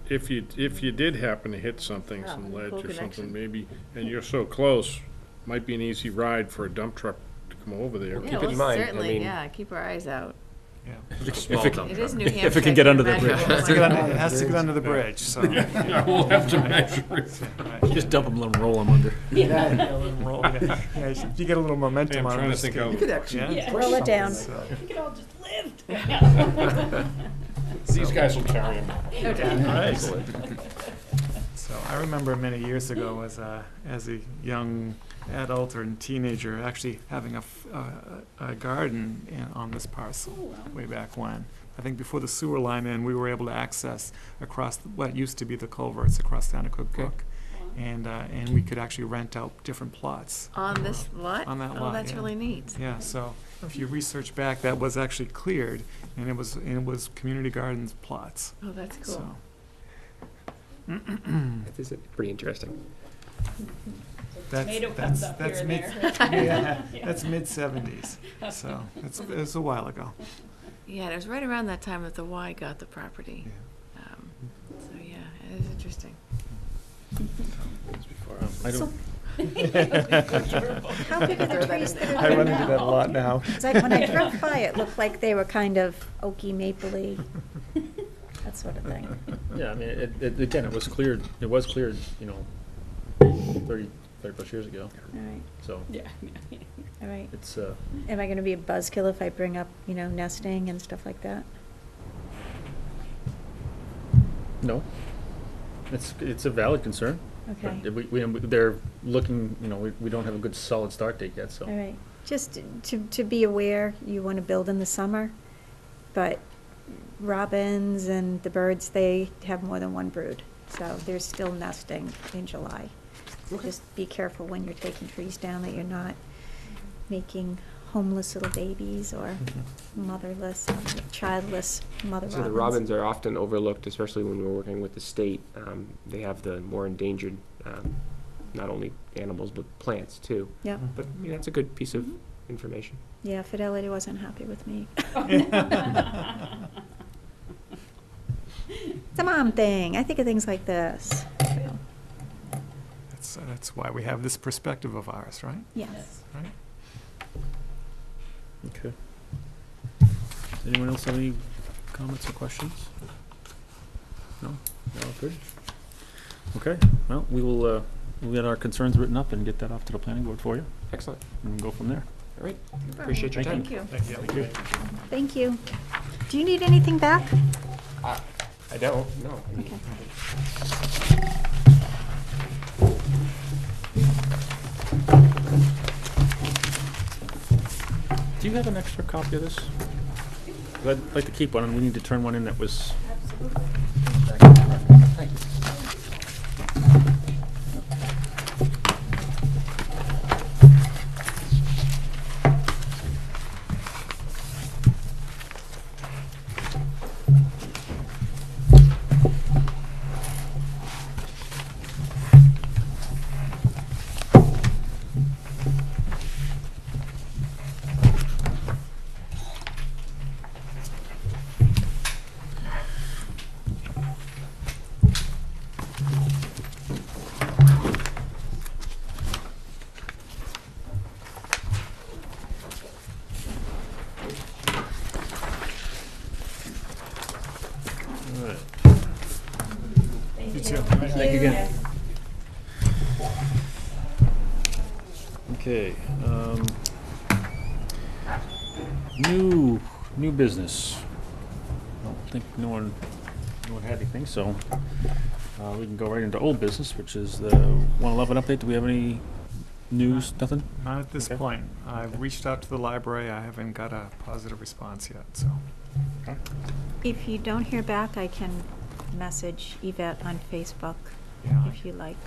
Speaker 7: if you did happen to hit something, some
Speaker 3: Oh,
Speaker 7: ledge
Speaker 3: cool
Speaker 7: or something,
Speaker 3: connection.
Speaker 7: maybe, and you're so close, might be an easy ride for a dump truck to come over there.
Speaker 2: Keep
Speaker 3: Yeah,
Speaker 2: it in
Speaker 3: well,
Speaker 2: mind, I
Speaker 3: certainly,
Speaker 2: mean-
Speaker 3: yeah, keep our eyes out.
Speaker 4: Yeah.
Speaker 3: It is New Hampshire.
Speaker 1: If it can
Speaker 3: I
Speaker 1: get
Speaker 3: can't
Speaker 1: under the
Speaker 3: imagine
Speaker 1: bridge.
Speaker 3: what
Speaker 4: Has to get
Speaker 3: it's
Speaker 4: under,
Speaker 3: like.
Speaker 4: it has to get under the bridge, so.
Speaker 7: Yeah, we'll have to measure it.
Speaker 4: Right.
Speaker 1: Just dump them and roll them under.
Speaker 4: Yeah, if you get a little
Speaker 7: Hey,
Speaker 4: momentum
Speaker 7: I'm
Speaker 4: on it.
Speaker 7: trying to
Speaker 4: just
Speaker 7: think
Speaker 4: get-
Speaker 7: out.
Speaker 3: You could actually,
Speaker 4: Yeah.
Speaker 6: Roll it down.
Speaker 4: So,
Speaker 7: These guys will carry them.
Speaker 3: no doubt.
Speaker 4: right. So I remember many years ago as a young adult or teenager, actually having a garden on this parcel way back when. I think before the sewer line in, we were able to access across what used to be the culverts across the Nanticoke Brook. And we could actually rent out different plots.
Speaker 3: On this lot?
Speaker 4: On that
Speaker 3: Oh,
Speaker 4: lot,
Speaker 3: that's
Speaker 4: yeah.
Speaker 3: really neat.
Speaker 4: Yeah, so if you research back, that was actually cleared, and it was community gardens plots,
Speaker 3: Oh, that's cool.
Speaker 4: so.
Speaker 2: That is pretty interesting.
Speaker 4: That's mid-70s, so it was a while ago.
Speaker 3: Yeah, it was right around that time that the Y got the property. So, yeah, it is interesting.
Speaker 1: I don't,
Speaker 6: How big are the trees that are
Speaker 4: I
Speaker 6: there
Speaker 4: run into that a
Speaker 6: now?
Speaker 4: lot now.
Speaker 6: It's like when I drove by, it looked like they were kind of oaky, mapley, that sort of thing.
Speaker 1: Yeah, I mean, again, it was cleared, you know, 30 plus years ago,
Speaker 6: All right,
Speaker 1: so
Speaker 6: all right.
Speaker 1: it's,
Speaker 6: Am I gonna be a buzzkill if I bring up, you know, nesting and stuff like that?
Speaker 1: no. It's a valid concern.
Speaker 6: Okay.
Speaker 1: But they're looking, you know, we don't have a good solid start date yet, so.
Speaker 6: All right, just to be aware, you want to build in the summer, but robins and the birds, they have more than one brood, so they're still nesting in July. Just be careful when you're taking trees down that you're not making homeless little babies or motherless, childless mother robins.
Speaker 2: So the robins are often overlooked, especially when we're working with the state. They have the more endangered, not only animals, but plants too.
Speaker 6: Yep,
Speaker 2: But yeah, that's a good piece of information.
Speaker 6: yeah, Fidelity wasn't happy with me. It's a mom thing, I think of things like this. So,
Speaker 4: That's why we have this perspective of ours, right?
Speaker 6: yes.
Speaker 4: Right?
Speaker 1: Okay. Anyone else have any comments or questions? No? No, good? Okay, well, we'll get our concerns written up and get that off to the planning board for you,
Speaker 2: Excellent.
Speaker 1: and we'll go from there.
Speaker 2: All right. Appreciate your time.
Speaker 6: Thank you.
Speaker 1: Thank you.
Speaker 6: Thank you. Do you need anything back?
Speaker 2: I don't, no. I mean,
Speaker 6: Okay.
Speaker 1: Do you have an extra copy of this? 'Cause I'd like to keep one, and we need to turn one in that was. Thank you. All right.
Speaker 4: You too.
Speaker 1: Thank you again. Okay, new business. I don't think no one had anything, so, we can go right into old business, which is the 111 update. Do we have any news? Nothing?
Speaker 4: Not at this
Speaker 1: Okay.
Speaker 4: point. I've reached out to the library. I haven't got a positive response yet, so.
Speaker 1: Okay.
Speaker 6: If you don't hear back, I can message Yvette on Facebook
Speaker 4: Yeah.
Speaker 6: if you like.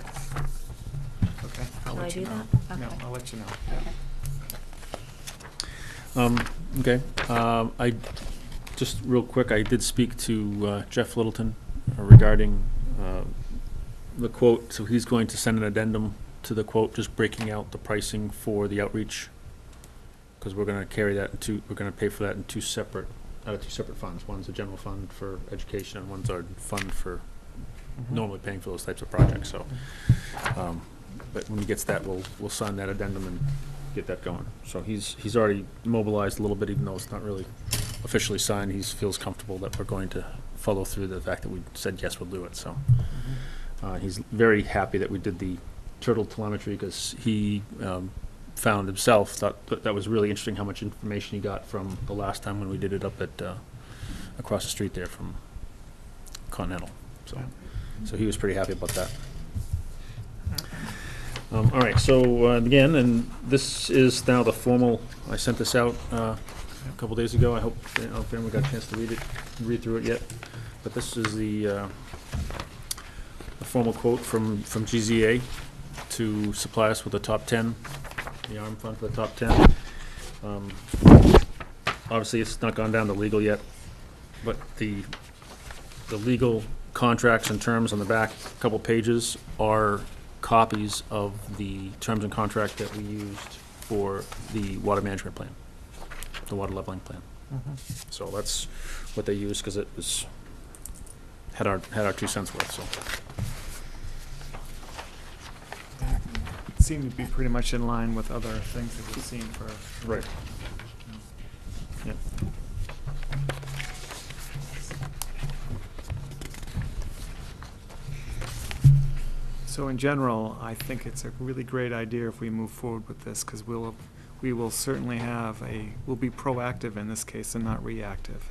Speaker 4: Okay, I'll
Speaker 6: Shall I
Speaker 4: let you
Speaker 6: do
Speaker 4: know.
Speaker 6: that?
Speaker 4: No,
Speaker 6: Okay.
Speaker 4: I'll let you know.
Speaker 6: Okay.
Speaker 1: Okay, I, just real quick, I did speak to Jeff Littleton regarding the quote, so he's going to send an addendum to the quote, just breaking out the pricing for the outreach, because we're gonna carry that we're gonna pay for that in two separate funds. One's a general fund for education, and one's our fund for normally paying for those types of projects, so. But when he gets that, we'll sign that addendum and get that going. So he's already mobilized a little bit, even though it's not really officially signed. He feels comfortable that we're going to follow through the fact that we said, yes, we'll do it, so. He's very happy that we did the turtle telemetry, because he found himself, thought that was really interesting how much information he got from the last time when we did it up at, across the street there from Continental. So he was pretty happy about that. All right, so again, and this is now the formal, I sent this out a couple days ago. I hope, I don't know if anyone got a chance to read through it yet. But this is the formal quote from GZA to supply us with the top 10, the ARM fund for the top 10. Obviously, it's not gone down to legal yet, but the legal contracts and terms on the back couple pages are copies of the terms and contract that we used for the water management plan, the water leveling plan. So that's what they used, because it was had our 2 cents worth. So
Speaker 4: seem to be pretty much in line with other things that we've seen for.
Speaker 1: Right. Yeah.
Speaker 4: So in general, I think it's a really great idea if we move forward with this, because we will certainly we'll be proactive in this case and not reactive.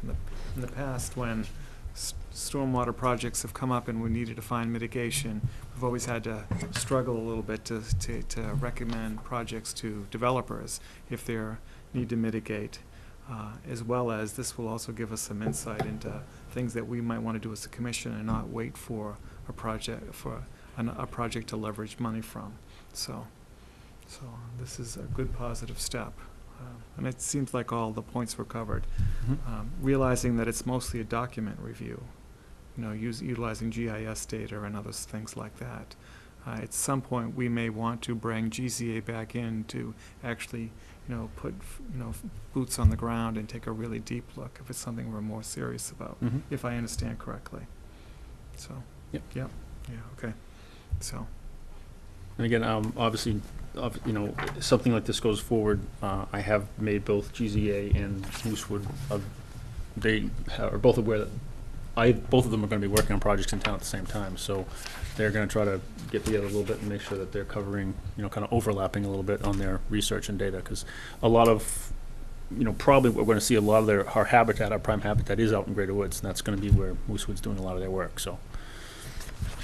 Speaker 4: In the past, when stormwater projects have come up and we needed to find mitigation, we've always had to struggle a little bit to recommend projects to developers if they need to mitigate. As well as this will also give us some insight into things that we might want to do as a commission and not wait for a project to leverage money from. So this is a good positive step. And it seems like all the points were covered. Realizing that it's mostly a document review, utilizing GIS data and other things like that. At some point, we may want to bring GZA back in to actually, put, boots on the ground and take a really deep look if it's something we're more serious about, if I understand correctly. So,
Speaker 1: Yep.
Speaker 4: Yeah, okay. So,
Speaker 1: And again, obviously, something like this goes forward, I have made both GZA and Moosewood, they are both aware that both of them are going to be working on projects in town at the same time, so they're going to try to get together a little bit and make sure that they're covering, kind of overlapping a little bit on their research and data, because a lot of, probably we're going to see a lot of our habitat, our prime habitat is out in Greater Woods, and that's going to be where Moosewood's doing a lot of their work, so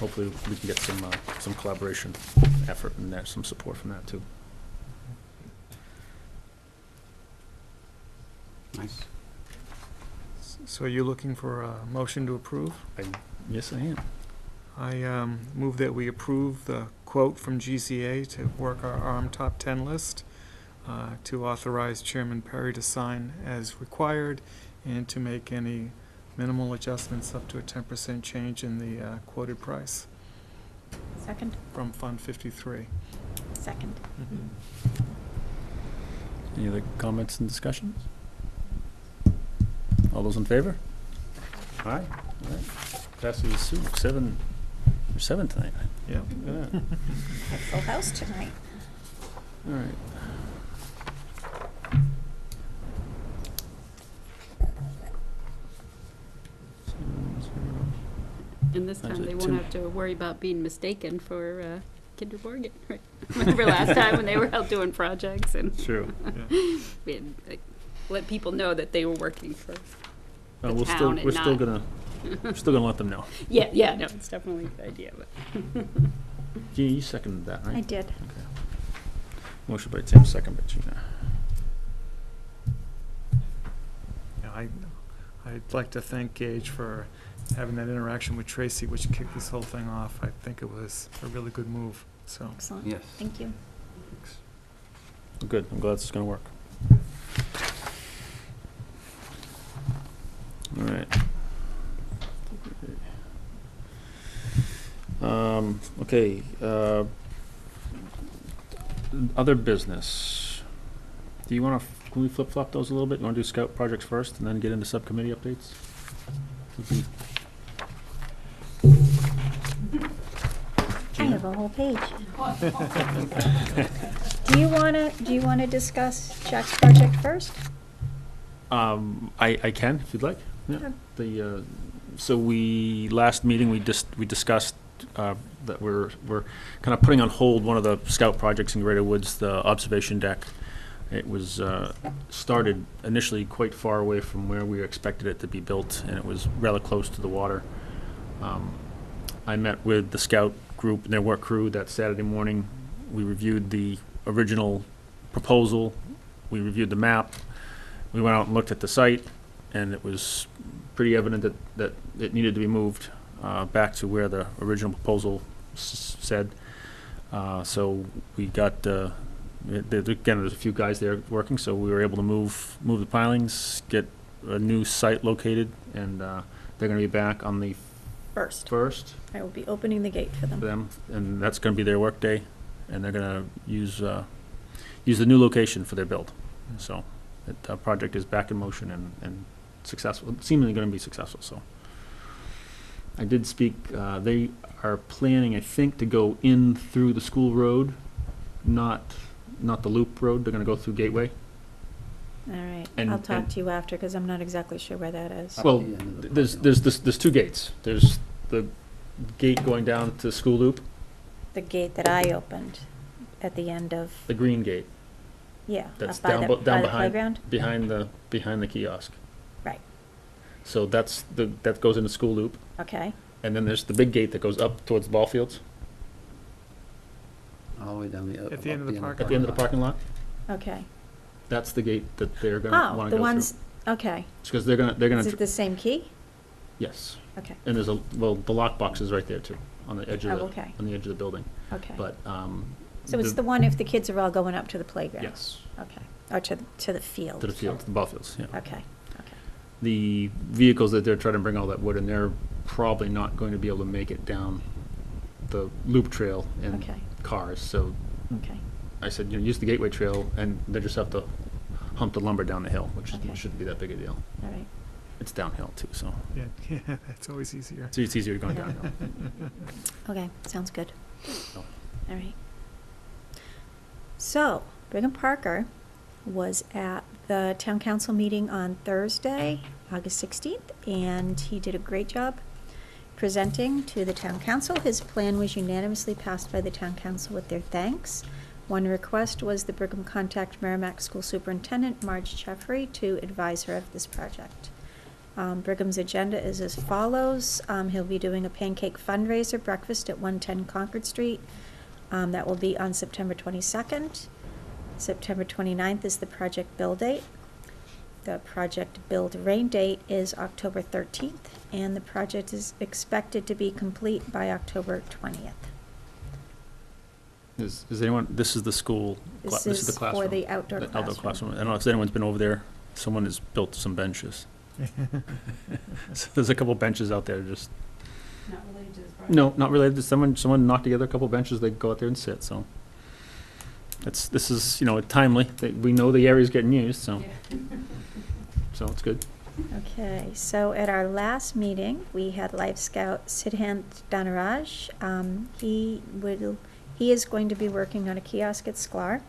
Speaker 1: hopefully we can get some collaboration effort in there, some support from that too.
Speaker 5: Nice.
Speaker 4: So are you looking for a motion to approve?
Speaker 1: Yes, I am.
Speaker 4: I move that we approve the quote from GCA to work our ARM top 10 list, to authorize Chairman Perry to sign as required, and to make any minimal adjustments up to a 10% change in the quoted price
Speaker 6: Second.
Speaker 4: from Fund 53.
Speaker 6: Second.
Speaker 1: Any other comments and discussions? All those in favor? Aye. All right. Passes Sue, 7 tonight.
Speaker 4: Yeah.
Speaker 1: Look at that.
Speaker 6: Full house tonight.
Speaker 1: All right.
Speaker 10: And this
Speaker 1: That's
Speaker 10: time
Speaker 1: it,
Speaker 10: they won't
Speaker 1: Tim.
Speaker 10: have to worry about being mistaken for Kinder Morgan. Right? Remember last time when they were out doing projects and
Speaker 1: True.
Speaker 10: let people know that they were working for the
Speaker 1: We're
Speaker 10: town and
Speaker 1: still
Speaker 10: not.
Speaker 1: gonna let them know.
Speaker 10: Yeah, no, it's definitely a good idea. But
Speaker 1: Gina, you seconded that, right?
Speaker 6: I did.
Speaker 1: Okay. Motion by Tim, second by Gina.
Speaker 4: Yeah, I'd like to thank Gage for having that interaction with Tracy, which kicked this whole thing off. I think it was a really good move, so.
Speaker 6: Excellent.
Speaker 5: Yes.
Speaker 6: Thank you.
Speaker 1: Good, I'm glad this is gonna work. All right. Okay, other business. Do you wanna, can we flip-flop those a little bit? You wanna do scout projects first and then get into subcommittee updates?
Speaker 6: I have a whole page. Do you wanna discuss Jack's project first?
Speaker 1: I can, if you'd like. Yeah. So last meeting, we discussed, that we're kind of putting on hold one of the scout projects in Greater Woods, the observation deck. It was, started initially quite far away from where we expected it to be built, and it was rather close to the water. I met with the scout group and their work crew that Saturday morning. We reviewed the original proposal, we reviewed the map, we went out and looked at the site, and it was pretty evident that it needed to be moved back to where the original proposal said. So we got, again, there's a few guys there working, so we were able to move the pilings, get a new site located, and they're going to be back on the first.
Speaker 6: I will be opening the gate for them.
Speaker 1: And that's going to be their work day, and they're going to use the new location for their build. So the project is back in motion and successful, seemingly going to be successful. So I did speak, they are planning, I think, to go in through the school road not the loop road. They're gonna go through Gateway.
Speaker 6: All right,
Speaker 1: And-
Speaker 6: I'll talk
Speaker 1: and-
Speaker 6: to you after, because I'm not exactly sure where that is.
Speaker 5: Up
Speaker 1: Well,
Speaker 5: the end of the
Speaker 1: there's two gates. There's the gate going down to School Loop,
Speaker 6: The gate that I opened at the end of,
Speaker 1: the green gate.
Speaker 6: yeah,
Speaker 1: That's
Speaker 6: up by
Speaker 1: down
Speaker 6: the,
Speaker 1: down
Speaker 6: by the
Speaker 1: behind
Speaker 6: playground?
Speaker 1: behind the kiosk.
Speaker 6: Right,
Speaker 1: So that goes into School Loop,
Speaker 6: okay,
Speaker 1: and then there's the big gate that goes up towards the ball fields
Speaker 5: All the way down the.
Speaker 4: At the end of the
Speaker 1: at the end of the parking lot.
Speaker 6: okay.
Speaker 1: That's the gate that they're gonna
Speaker 6: Oh,
Speaker 1: wanna
Speaker 6: the
Speaker 1: go
Speaker 6: ones,
Speaker 1: through.
Speaker 6: okay.
Speaker 1: Because they're gonna
Speaker 6: Is it the same key?
Speaker 1: yes,
Speaker 6: Okay,
Speaker 1: and there's the lockbox is right there too, on the edge of
Speaker 6: Oh, okay.
Speaker 1: on the edge of the building.
Speaker 6: okay.
Speaker 1: But
Speaker 6: So it's the one if the kids are all going up to the playground?
Speaker 1: yes,
Speaker 6: Okay, or to the field?
Speaker 1: to the field, to the ball fields. Yeah.
Speaker 6: Okay, okay.
Speaker 1: The vehicles that they're trying to bring all that wood in, they're probably not going to be able to make it down the loop trail in
Speaker 6: Okay.
Speaker 1: cars. So
Speaker 6: Okay,
Speaker 1: I said, use the Gateway Trail, and they just have to hump the lumber down the hill, which
Speaker 6: Okay.
Speaker 1: shouldn't be that big a deal.
Speaker 6: all right.
Speaker 1: It's downhill too, so
Speaker 4: Yeah, yeah, that's always easier.
Speaker 1: it's easier going downhill.
Speaker 6: Okay, sounds good.
Speaker 1: No.
Speaker 6: All right. So, Brigham Parker was at the town council meeting on Thursday, August 16th, and he did a great job presenting to the town council. His plan was unanimously passed by the town council with their thanks. One request was the Brigham contact Merrimack School Superintendent Marge Jeffrey to advise her of this project. Brigham's agenda is as follows. He'll be doing a pancake fundraiser breakfast at 110 Concord Street. That will be on September 22nd. September 29th is the project bill date. The project build rain date is October 13th, and the project is expected to be complete by October 20th.
Speaker 1: Is anyone, this is the school, this is the classroom.
Speaker 6: for the outdoor
Speaker 1: The
Speaker 6: classroom.
Speaker 1: outdoor classroom. I don't know if anyone's been over there. Someone has built some benches. So there's a couple benches out there just,
Speaker 10: Not related to this project.
Speaker 1: no, not related to someone knocked together a couple benches, they go out there and sit, so. This is, timely. We know the area's getting used, so,
Speaker 10: Yeah.
Speaker 1: so it's good.
Speaker 6: Okay, so at our last meeting, we had Life Scout Siddhant Dhanaraj. He is going to be working on a kiosk at Sklar.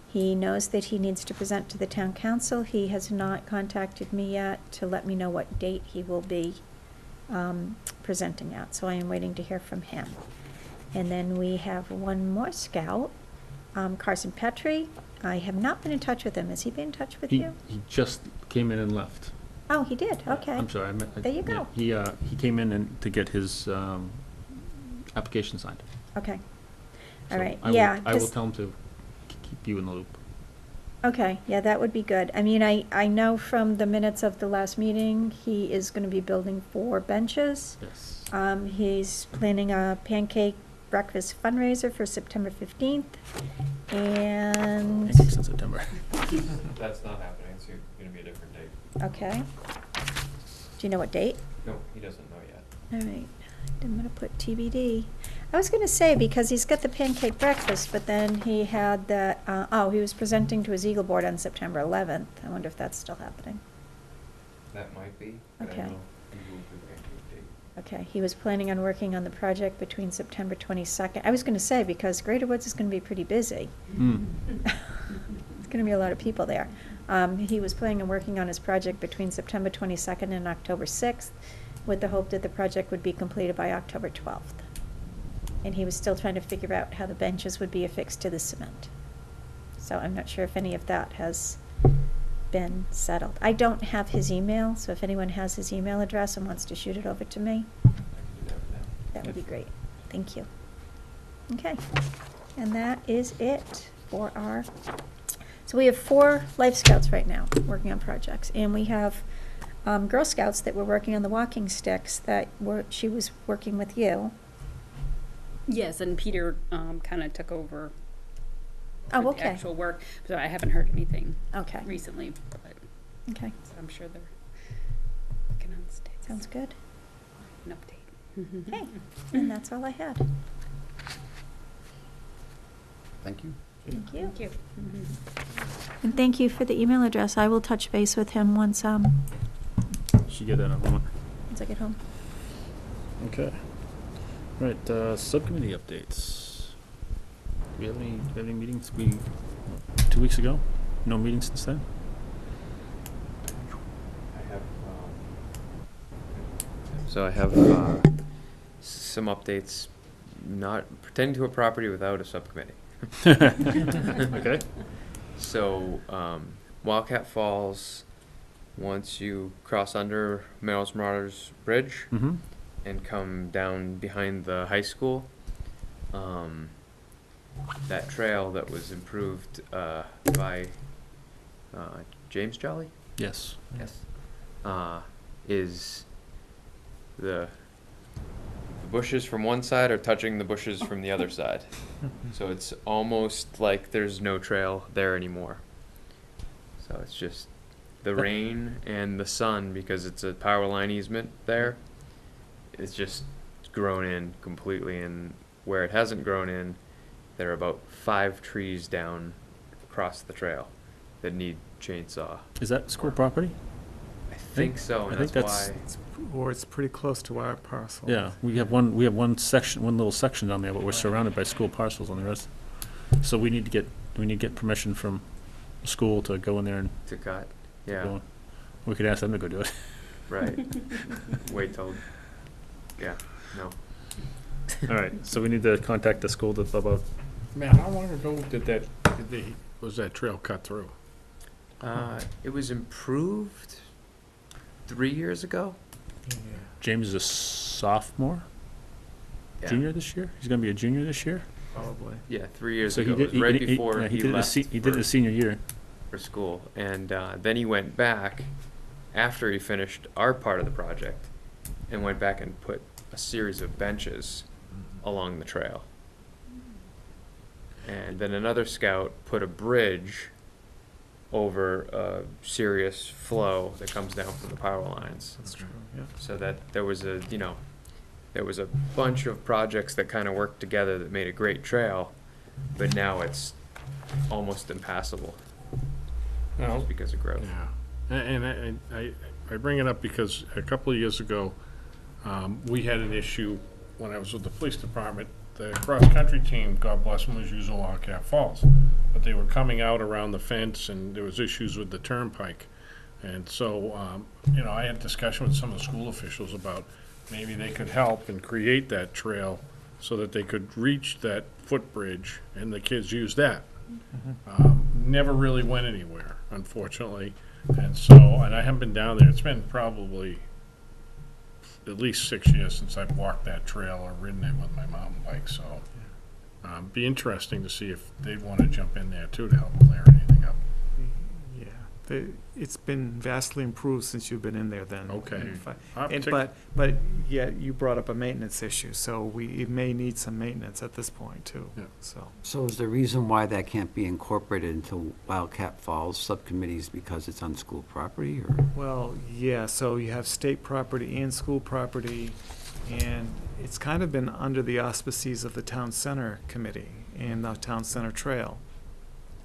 Speaker 6: He knows that he needs to present to the town council. He has not contacted me yet to let me know what date he will be presenting at, so I am waiting to hear from him. And then we have one more scout, Carson Petrie. I have not been in touch with him. Has he been in touch with you?
Speaker 1: He just came in and left.
Speaker 6: Oh, he did, okay.
Speaker 1: I'm sorry, I meant.
Speaker 6: There you go.
Speaker 1: Yeah, he came in to get his application signed.
Speaker 6: Okay, all
Speaker 1: So
Speaker 6: right,
Speaker 1: I will-
Speaker 6: yeah.
Speaker 1: I will
Speaker 6: 'cause-
Speaker 1: tell him to keep you in the loop.
Speaker 6: Okay, yeah, that would be good. I mean, I know from the minutes of the last meeting, he is gonna be building 4 benches.
Speaker 1: Yes.
Speaker 6: He's planning a pancake breakfast fundraiser for September 15th, and,
Speaker 1: Pancakes in September.
Speaker 8: That's not happening, it's gonna be a different date.
Speaker 6: okay. Do you know what date?
Speaker 8: No, he doesn't know yet.
Speaker 6: All right, I'm gonna put TBD. I was gonna say, because he's got the pancake breakfast, but then he had that, he was presenting to his Eagle Board on September 11th. I wonder if that's still happening.
Speaker 8: That might be, but I
Speaker 6: Okay.
Speaker 8: know he moved the pancake date.
Speaker 6: Okay, he was planning on working on the project between September 22nd. I was gonna say, because Greater Woods is gonna be pretty busy. It's gonna be a lot of people there. He was planning on working on his project between September 22nd and October 6th, with the hope that the project would be completed by October 12th. And he was still trying to figure out how the benches would be affixed to the cement. So I'm not sure if any of that has been settled. I don't have his email, so if anyone has his email address and wants to shoot it over to me,
Speaker 8: I can do that now.
Speaker 6: that would be great. Thank you. Okay, and that is it for our, so we have 4 Life Scouts right now working on projects, and we have Girl Scouts that were working on the walking sticks that she was working with you.
Speaker 10: Yes, and Peter kind of took over
Speaker 6: Oh,
Speaker 10: for
Speaker 6: okay.
Speaker 10: the actual work, so I haven't heard anything
Speaker 6: Okay,
Speaker 10: recently, but
Speaker 6: okay,
Speaker 10: so I'm sure they're working on sticks.
Speaker 6: sounds good.
Speaker 10: An update.
Speaker 6: Okay, and that's all I had.
Speaker 5: Thank you.
Speaker 6: Thank you.
Speaker 10: Thank you.
Speaker 6: And thank you for the email address. I will touch base with him once
Speaker 1: Should get that in a moment.
Speaker 6: I get home.
Speaker 1: Okay. Right, subcommittee updates. we have any meetings? 2 weeks ago? No meetings since then?
Speaker 8: I have some updates, not pertaining to a property without a subcommittee.
Speaker 1: Okay.
Speaker 8: So, Wildcat Falls, once you cross under Merrill's Marauders Bridge
Speaker 1: Mm-hmm.
Speaker 8: and come down behind the high school, that trail that was improved by James Jolly?
Speaker 1: Yes.
Speaker 8: Yes. Is the bushes from one side are touching the bushes from the other side. So it's almost like there's no trail there anymore. So it's just the rain and the sun, because it's a power line easement there. It's just grown in completely, and where it hasn't grown in, there are about 5 trees down across the trail that need chainsaw.
Speaker 1: Is that school property?
Speaker 8: I think so, and
Speaker 1: I think
Speaker 8: that's
Speaker 1: that's-
Speaker 8: why.
Speaker 4: Or it's pretty close to our parcel.
Speaker 1: Yeah, we have one little section down there, but we're surrounded by school parcels on the rest. So we need to get permission from the school to go in there and
Speaker 8: To cut,
Speaker 1: go
Speaker 8: yeah,
Speaker 1: in. We could ask them to go do it.
Speaker 8: right. Wait till, yeah, no.
Speaker 1: All right, so we need to contact the school about,
Speaker 7: Man, how long ago was that trail cut through?
Speaker 8: It was improved 3 years ago.
Speaker 1: James is a sophomore,
Speaker 8: Yeah.
Speaker 1: junior this year? He's gonna be a junior this year?
Speaker 4: Probably.
Speaker 8: Yeah, 3 years
Speaker 1: So
Speaker 8: ago. It was right before
Speaker 1: yeah,
Speaker 8: he
Speaker 1: did it
Speaker 8: left
Speaker 1: he did it his senior year.
Speaker 8: for school, and then he went back after he finished our part of the project, and went back and put a series of benches along the trail. And then another scout put a bridge over a serious flow that comes down from the power lines.
Speaker 4: That's true, yeah.
Speaker 8: So that there was a bunch of projects that kind of worked together that made a great trail, but now it's almost impassable
Speaker 7: Well,
Speaker 8: just because of growth.
Speaker 7: yeah. And I bring it up because a couple of years ago, we had an issue when I was with the police department. The cross-country team, God bless them, was using Wildcat Falls. But they were coming out around the fence, and there was issues with the turnpike. And so, I had a discussion with some of the school officials about maybe they could help and create that trail so that they could reach that footbridge, and the kids use that. Never really went anywhere, unfortunately. And so, and I haven't been down there. It's been probably at least 6 years since I've walked that trail or ridden it with my mountain bike, so be interesting to see if they'd want to jump in there too to help clear anything up.
Speaker 4: Yeah, it's been vastly improved since you've been in there then.
Speaker 7: Okay.
Speaker 4: And but yeah, you brought up a maintenance issue, so it may need some maintenance at this point too,
Speaker 7: Yeah.
Speaker 4: so.
Speaker 5: So is the reason why that can't be incorporated into Wildcat Falls subcommittees because it's on school property, or?
Speaker 4: Well, yeah, so you have state property and school property, and it's kind of been under the auspices of the Town Center Committee and the Town Center Trail.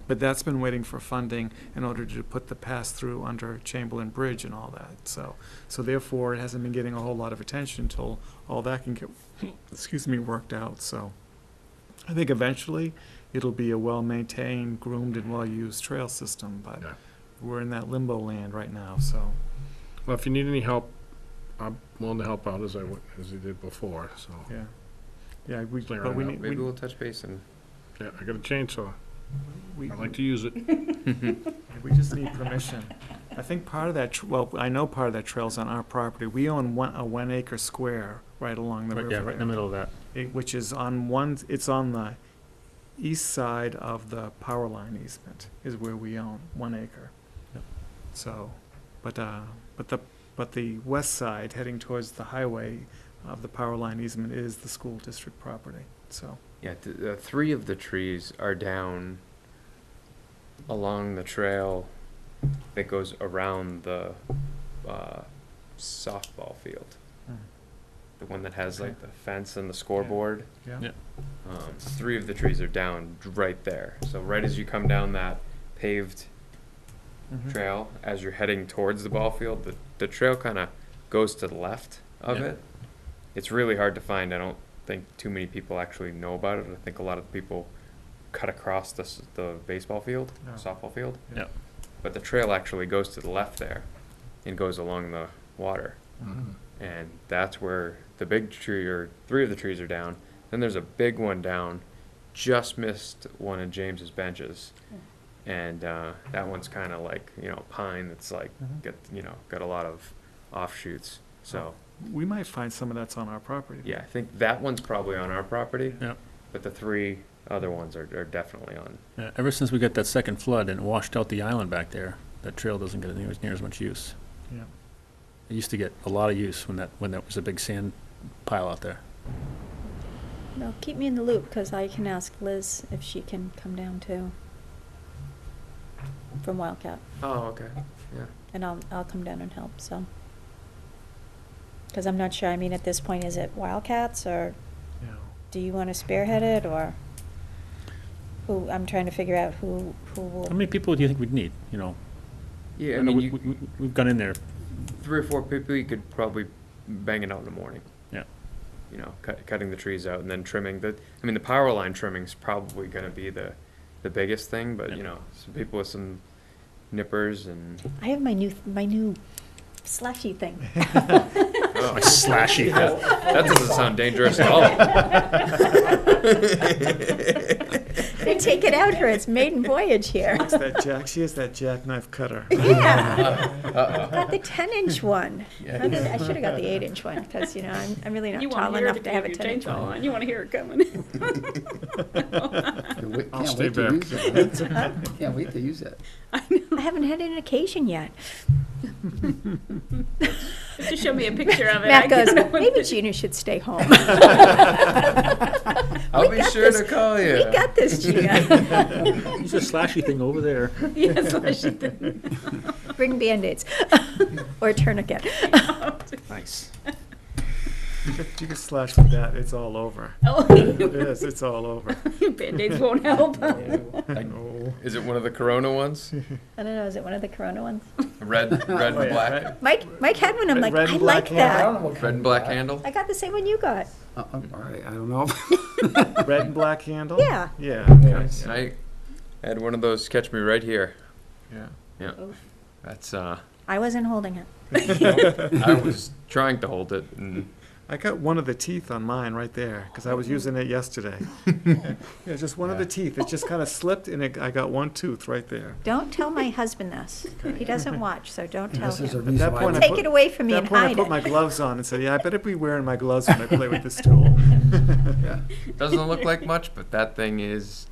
Speaker 4: But that's been waiting for funding in order to put the pass-through under Chamberlain Bridge and all that, so therefore it hasn't been getting a whole lot of attention until all that can get, worked out, so. I think eventually it'll be a well-maintained, groomed, and well-used trail system, but
Speaker 7: Yeah.
Speaker 4: we're in that limbo land right now, so.
Speaker 7: Well, if you need any help, I'm willing to help out as I did before, so.
Speaker 4: Yeah, yeah,
Speaker 7: Clear
Speaker 4: but
Speaker 7: it
Speaker 4: we
Speaker 7: out.
Speaker 4: need,
Speaker 8: Maybe we'll touch base and
Speaker 7: Yeah, I got a chainsaw.
Speaker 4: we
Speaker 7: I like to use it.
Speaker 4: just need permission. I think part of that, I know part of that trail's on our property. We own a 1 acre square right along the
Speaker 1: Right,
Speaker 4: river.
Speaker 1: yeah, right in the middle of that.
Speaker 4: Which is it's on the east side of the power line easement is where we own 1 acre.
Speaker 1: Yep.
Speaker 4: So, but the west side heading towards the highway of the power line easement is the school district property, so.
Speaker 8: yeah, 3 of the trees are down along the trail that goes around the softball field. The one that has like the fence and the scoreboard.
Speaker 4: Yeah.
Speaker 1: Yeah.
Speaker 8: 3 of the trees are down right there. So right as you come down that paved
Speaker 4: Mhm.
Speaker 8: trail, as you're heading towards the ball field, the trail kind of goes to the left of
Speaker 1: Yeah.
Speaker 8: it. It's really hard to find. I don't think too many people actually know about it. I think a lot of people cut across the baseball field,
Speaker 4: Oh.
Speaker 8: softball field.
Speaker 1: Yeah.
Speaker 8: But the trail actually goes to the left there and goes along the water.
Speaker 7: Mhm.
Speaker 8: And that's where the big tree, or 3 of the trees are down. Then there's a big one down, just missed one of James's benches. And that one's kind of like, pine that's like, got a lot of offshoots. So,
Speaker 4: We might find some of that's on our property.
Speaker 8: yeah, I think that one's probably on our property.
Speaker 1: Yep.
Speaker 8: But the 3 other ones are definitely on.
Speaker 1: Yeah, ever since we got that second flood and it washed out the island back there, that trail doesn't get near as much use.
Speaker 4: Yeah.
Speaker 1: It used to get a lot of use when that was a big sand pile out there.
Speaker 6: No, keep me in the loop, because I can ask Liz if she can come down too. From Wildcat,
Speaker 8: Oh, okay. Yeah.
Speaker 6: and I'll come down and help, so. Because I'm not sure, I mean, at this point, is it Wildcats, or
Speaker 4: Yeah.
Speaker 6: do you want to spearhead it, or who, I'm trying to figure out who will.
Speaker 1: How many people do you think we'd need,
Speaker 8: Yeah, I
Speaker 1: know
Speaker 8: mean,
Speaker 1: we've gone in there,
Speaker 8: 3 or 4 people, you could probably bang it out in the morning.
Speaker 1: yeah.
Speaker 8: Cutting the trees out and then trimming. The Powerline trimming's probably going to be the biggest thing, but,
Speaker 1: Yeah.
Speaker 8: some people with some nippers and.
Speaker 6: I have my new slashy thing.
Speaker 8: Oh,
Speaker 1: My slashy.
Speaker 8: that doesn't sound dangerous at all.
Speaker 6: They take it out for its maiden voyage here.
Speaker 4: It's that she has that jackknife cutter.
Speaker 6: Yeah,
Speaker 8: Uh-oh.
Speaker 6: got the 10-inch one.
Speaker 8: Yeah.
Speaker 6: I should have got the 8-inch one, because, I'm really not
Speaker 10: You want
Speaker 6: tall
Speaker 10: to hear
Speaker 6: enough
Speaker 10: it
Speaker 6: to have a
Speaker 10: if your
Speaker 6: 10-inch
Speaker 10: chainsaw
Speaker 6: one.
Speaker 10: on. You want to hear it coming.
Speaker 7: I'll stay back.
Speaker 5: Can't wait to use that.
Speaker 6: I haven't had an occasion yet.
Speaker 10: Just show me a picture of it.
Speaker 6: Matt
Speaker 10: I
Speaker 6: goes,
Speaker 10: can know what
Speaker 6: maybe
Speaker 10: it-
Speaker 6: Gina should stay home.
Speaker 8: I'll
Speaker 6: We
Speaker 8: be
Speaker 6: got
Speaker 8: sure
Speaker 6: this.
Speaker 8: to call you.
Speaker 6: We got this, Gina.
Speaker 1: Use a slashy thing over there.
Speaker 10: Yeah, slashy thing.
Speaker 6: Bring Band-Aids. Or a tourniquet.
Speaker 1: Nice.
Speaker 4: You can slash with that, it's all over.
Speaker 10: Oh,
Speaker 4: It is, it's all over.
Speaker 10: Band-Aids won't help.
Speaker 4: No.
Speaker 8: Is it one of the Corona ones?
Speaker 6: I don't know, is it one of the Corona ones?
Speaker 8: Red and black.
Speaker 6: Mike had one, I'm like,
Speaker 4: Red
Speaker 6: I
Speaker 4: and
Speaker 6: like
Speaker 4: black handle.
Speaker 6: that.
Speaker 8: Red and black handle.
Speaker 6: I got the same one you got.
Speaker 5: All right, I don't know.
Speaker 4: Red and black handle?
Speaker 6: Yeah.
Speaker 4: Yeah.
Speaker 8: Nice. I had one of those catch me right here.
Speaker 4: Yeah.
Speaker 8: Yeah. That's
Speaker 6: I wasn't holding it.
Speaker 8: I was trying to hold it and
Speaker 4: I got one of the teeth on mine right there, because I was using it yesterday. Yeah, just one of the teeth, it just kind of slipped, and I got one tooth right there.
Speaker 6: Don't tell my husband this. He doesn't watch, so don't tell
Speaker 5: This is a
Speaker 6: him.
Speaker 4: At
Speaker 5: reason
Speaker 4: that
Speaker 5: why.
Speaker 4: point, I
Speaker 6: Take
Speaker 4: put-
Speaker 6: it away from me
Speaker 4: At
Speaker 6: and
Speaker 4: that point, I
Speaker 6: hide
Speaker 4: put my
Speaker 6: it.
Speaker 4: gloves on and said, yeah, I better be wearing my gloves when I play with this tool.
Speaker 8: doesn't look like much, but that thing is.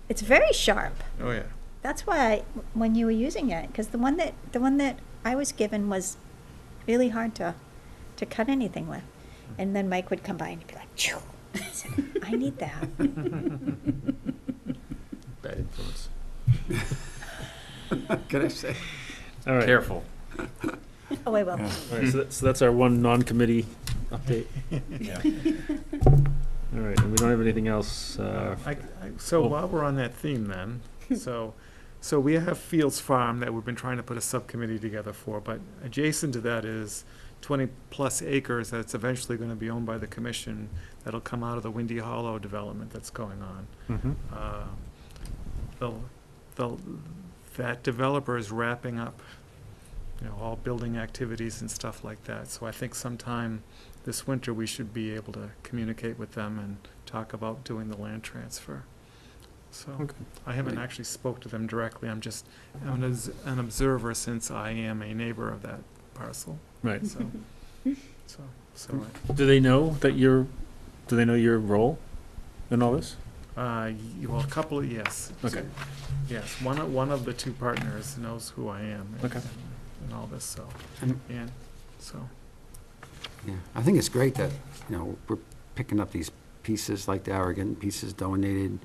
Speaker 6: It's very sharp.
Speaker 4: Oh, yeah.
Speaker 6: That's why when you were using it, because the one that I was given was really hard to cut anything with. And then Mike would come by and he'd be like, "Chew." I said, I need that.
Speaker 1: Bad influence.
Speaker 5: Can I say?
Speaker 1: All right.
Speaker 8: Careful.
Speaker 6: Oh, I will.
Speaker 1: All right, so that's our one non-committee update. All right, and we don't have anything else.
Speaker 4: So
Speaker 1: Oh.
Speaker 4: while we're on that theme then, so we have Fields Farm that we've been trying to put a subcommittee together for, but adjacent to that is 20-plus acres that's eventually going to be owned by the commission that'll come out of the Windy Hollow development that's going on.
Speaker 1: Mhm.
Speaker 4: That developer is wrapping up, all building activities and stuff like that. So I think sometime this winter, we should be able to communicate with them and talk about doing the land transfer. So
Speaker 1: Okay.
Speaker 4: I haven't actually spoke to them directly. I'm just an observer since I am a neighbor of that parcel.
Speaker 1: Right.
Speaker 4: So
Speaker 1: Do they know that do they know your role in all this?
Speaker 4: a couple of, yes.
Speaker 1: Okay.
Speaker 4: Yes, one of the 2 partners knows who I am.
Speaker 1: Okay.
Speaker 4: And all this, so,
Speaker 5: And-
Speaker 4: and, so.
Speaker 5: Yeah, I think it's great that, we're picking up these pieces like that, or getting pieces donated,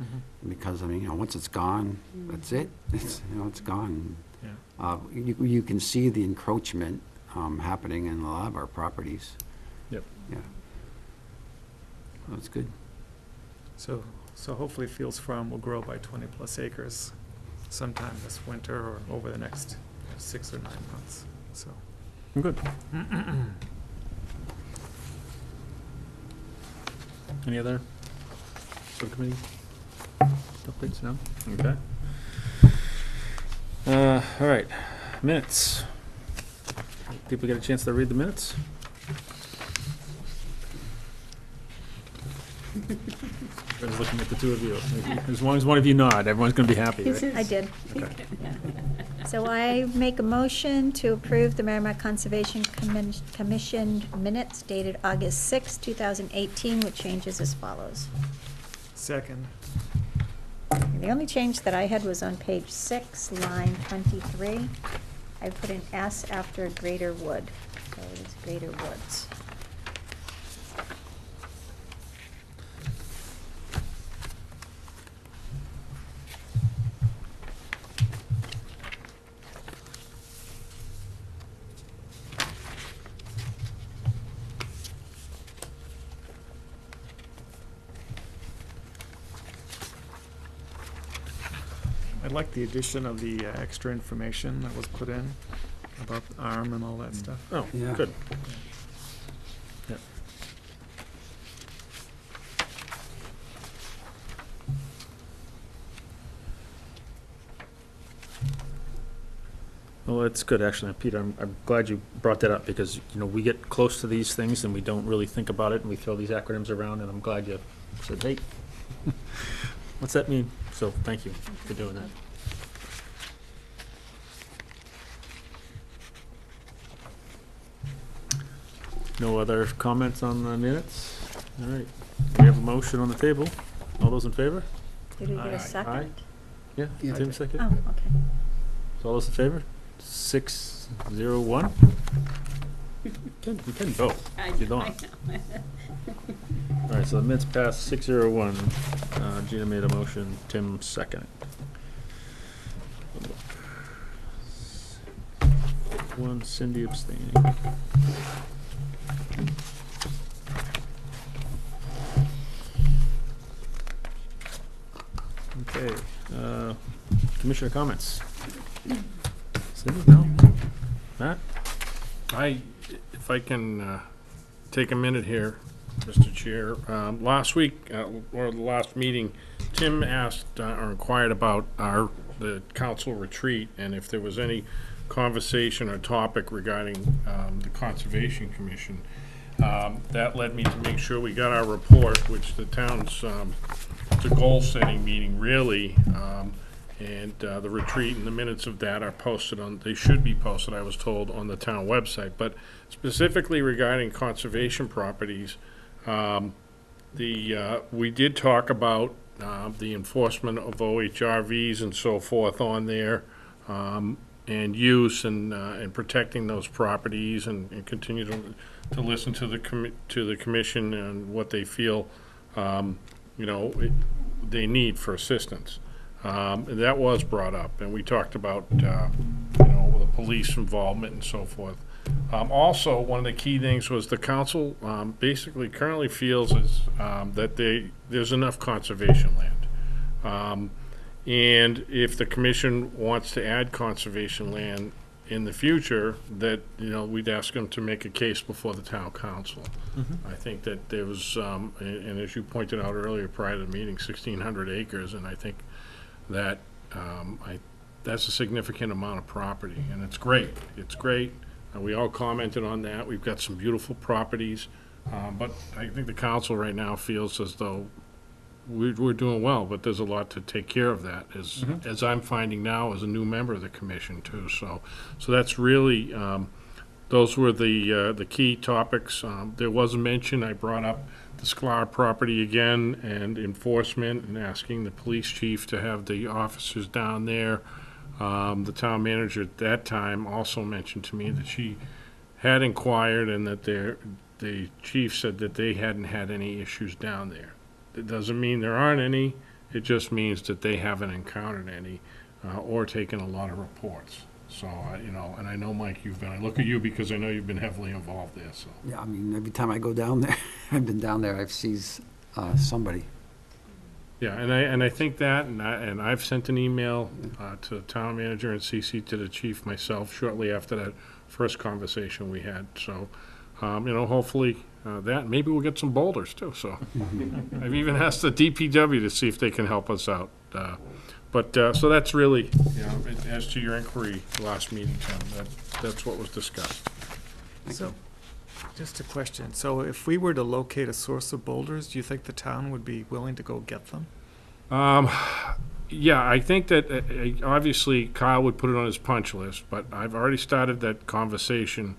Speaker 5: because, once it's gone, that's it. It's, it's gone.
Speaker 4: Yeah.
Speaker 5: You can see the encroachment happening in a lot of our properties.
Speaker 1: Yep.
Speaker 5: Yeah. That's good.
Speaker 4: So hopefully Fields Farm will grow by 20-plus acres sometime this winter or over the next 6 or 9 months, so.
Speaker 1: Good. Any other subcommittee updates, no? Okay. All right, minutes. People get a chance to read the minutes? Everyone's looking at the two of you. As long as one of you nod, everyone's gonna be happy, right?
Speaker 6: I did.
Speaker 1: Okay.
Speaker 6: So I make a motion to approve the Merrimack Conservation Commission minutes dated August 6, 2018, with changes as follows.
Speaker 4: Second.
Speaker 6: And the only change that I had was on page 6, line 23. I put an S after Greater Wood, so it is Greater Woods.
Speaker 4: I like the addition of the extra information that was put in about the arm and all that stuff.
Speaker 1: Oh,
Speaker 5: Yeah.
Speaker 1: good. Yeah. Well, it's good, actually, Peter, I'm glad you brought that up, because, you know, we get close to these things and we don't really think about it, and we throw these acronyms around, and I'm glad you said, hey, what's that mean? So, thank you for doing that. No other comments on the minutes? All right, we have a motion on the table. All those in favor?
Speaker 6: Did we get
Speaker 4: Aye.
Speaker 6: a second?
Speaker 1: Yeah,
Speaker 5: Yeah.
Speaker 1: Tim second?
Speaker 6: Oh, okay.
Speaker 1: So all those in favor? 601? You can vote. You don't. All right, so the minutes passed 601. Gina made a motion, Tim seconded. One, Cindy abstaining. Okay, commissioner comments? Cindy, no? Matt?
Speaker 7: If I can take a minute here, Mr. Chair. Last week, or the last meeting, Tim asked or inquired about the council retreat, and if there was any conversation or topic regarding the Conservation Commission. That led me to make sure we got our report, which the town's, it's a goal-setting meeting, really, and the retreat and the minutes of that are posted on, they should be posted, I was told, on the town website. But specifically regarding conservation properties, we did talk about the enforcement of OHRVs and so forth on there, and use and protecting those properties, and continue to listen to the commission and what they feel they need for assistance. And that was brought up, and we talked about the police involvement and so forth. Also, one of the key things was the council basically currently feels that there's enough conservation land. And if the commission wants to add conservation land in the future, that, we'd ask them to make a case before the town council. I think that there was, and as you pointed out earlier prior to the meeting, 1,600 acres, and I think that that's a significant amount of property, and it's great. It's great. We all commented on that. We've got some beautiful properties, but I think the council right now feels as though we're doing well, but there's a lot to take care of that, as I'm finding now as a new member of the commission too. So that's really, those were the key topics. There was a mention, I brought up the Sklar property again, and enforcement, and asking the police chief to have the officers down there. The town manager at that time also mentioned to me that she had inquired, and that the chief said that they hadn't had any issues down there. It doesn't mean there aren't any, it just means that they haven't encountered any or taken a lot of reports. So, and I know, Mike, I look at you because I know you've been heavily involved there, so.
Speaker 5: Yeah, I mean, every time I go down there, I've been down there, I've seized somebody.
Speaker 7: Yeah, and I think that, and I've sent an email to the town manager and CC to the chief myself shortly after that first conversation we had. So, hopefully that, maybe we'll get some boulders too, so. I've even asked the DPW to see if they can help us out. So that's really, you know, as to your inquiry last meeting, Tim, that's what was discussed.
Speaker 4: So, just a question. So if we were to locate a source of boulders, do you think the town would be willing to go get them?
Speaker 7: Yeah, I think that, obviously Kyle would put it on his punch list, but I've already started that conversation,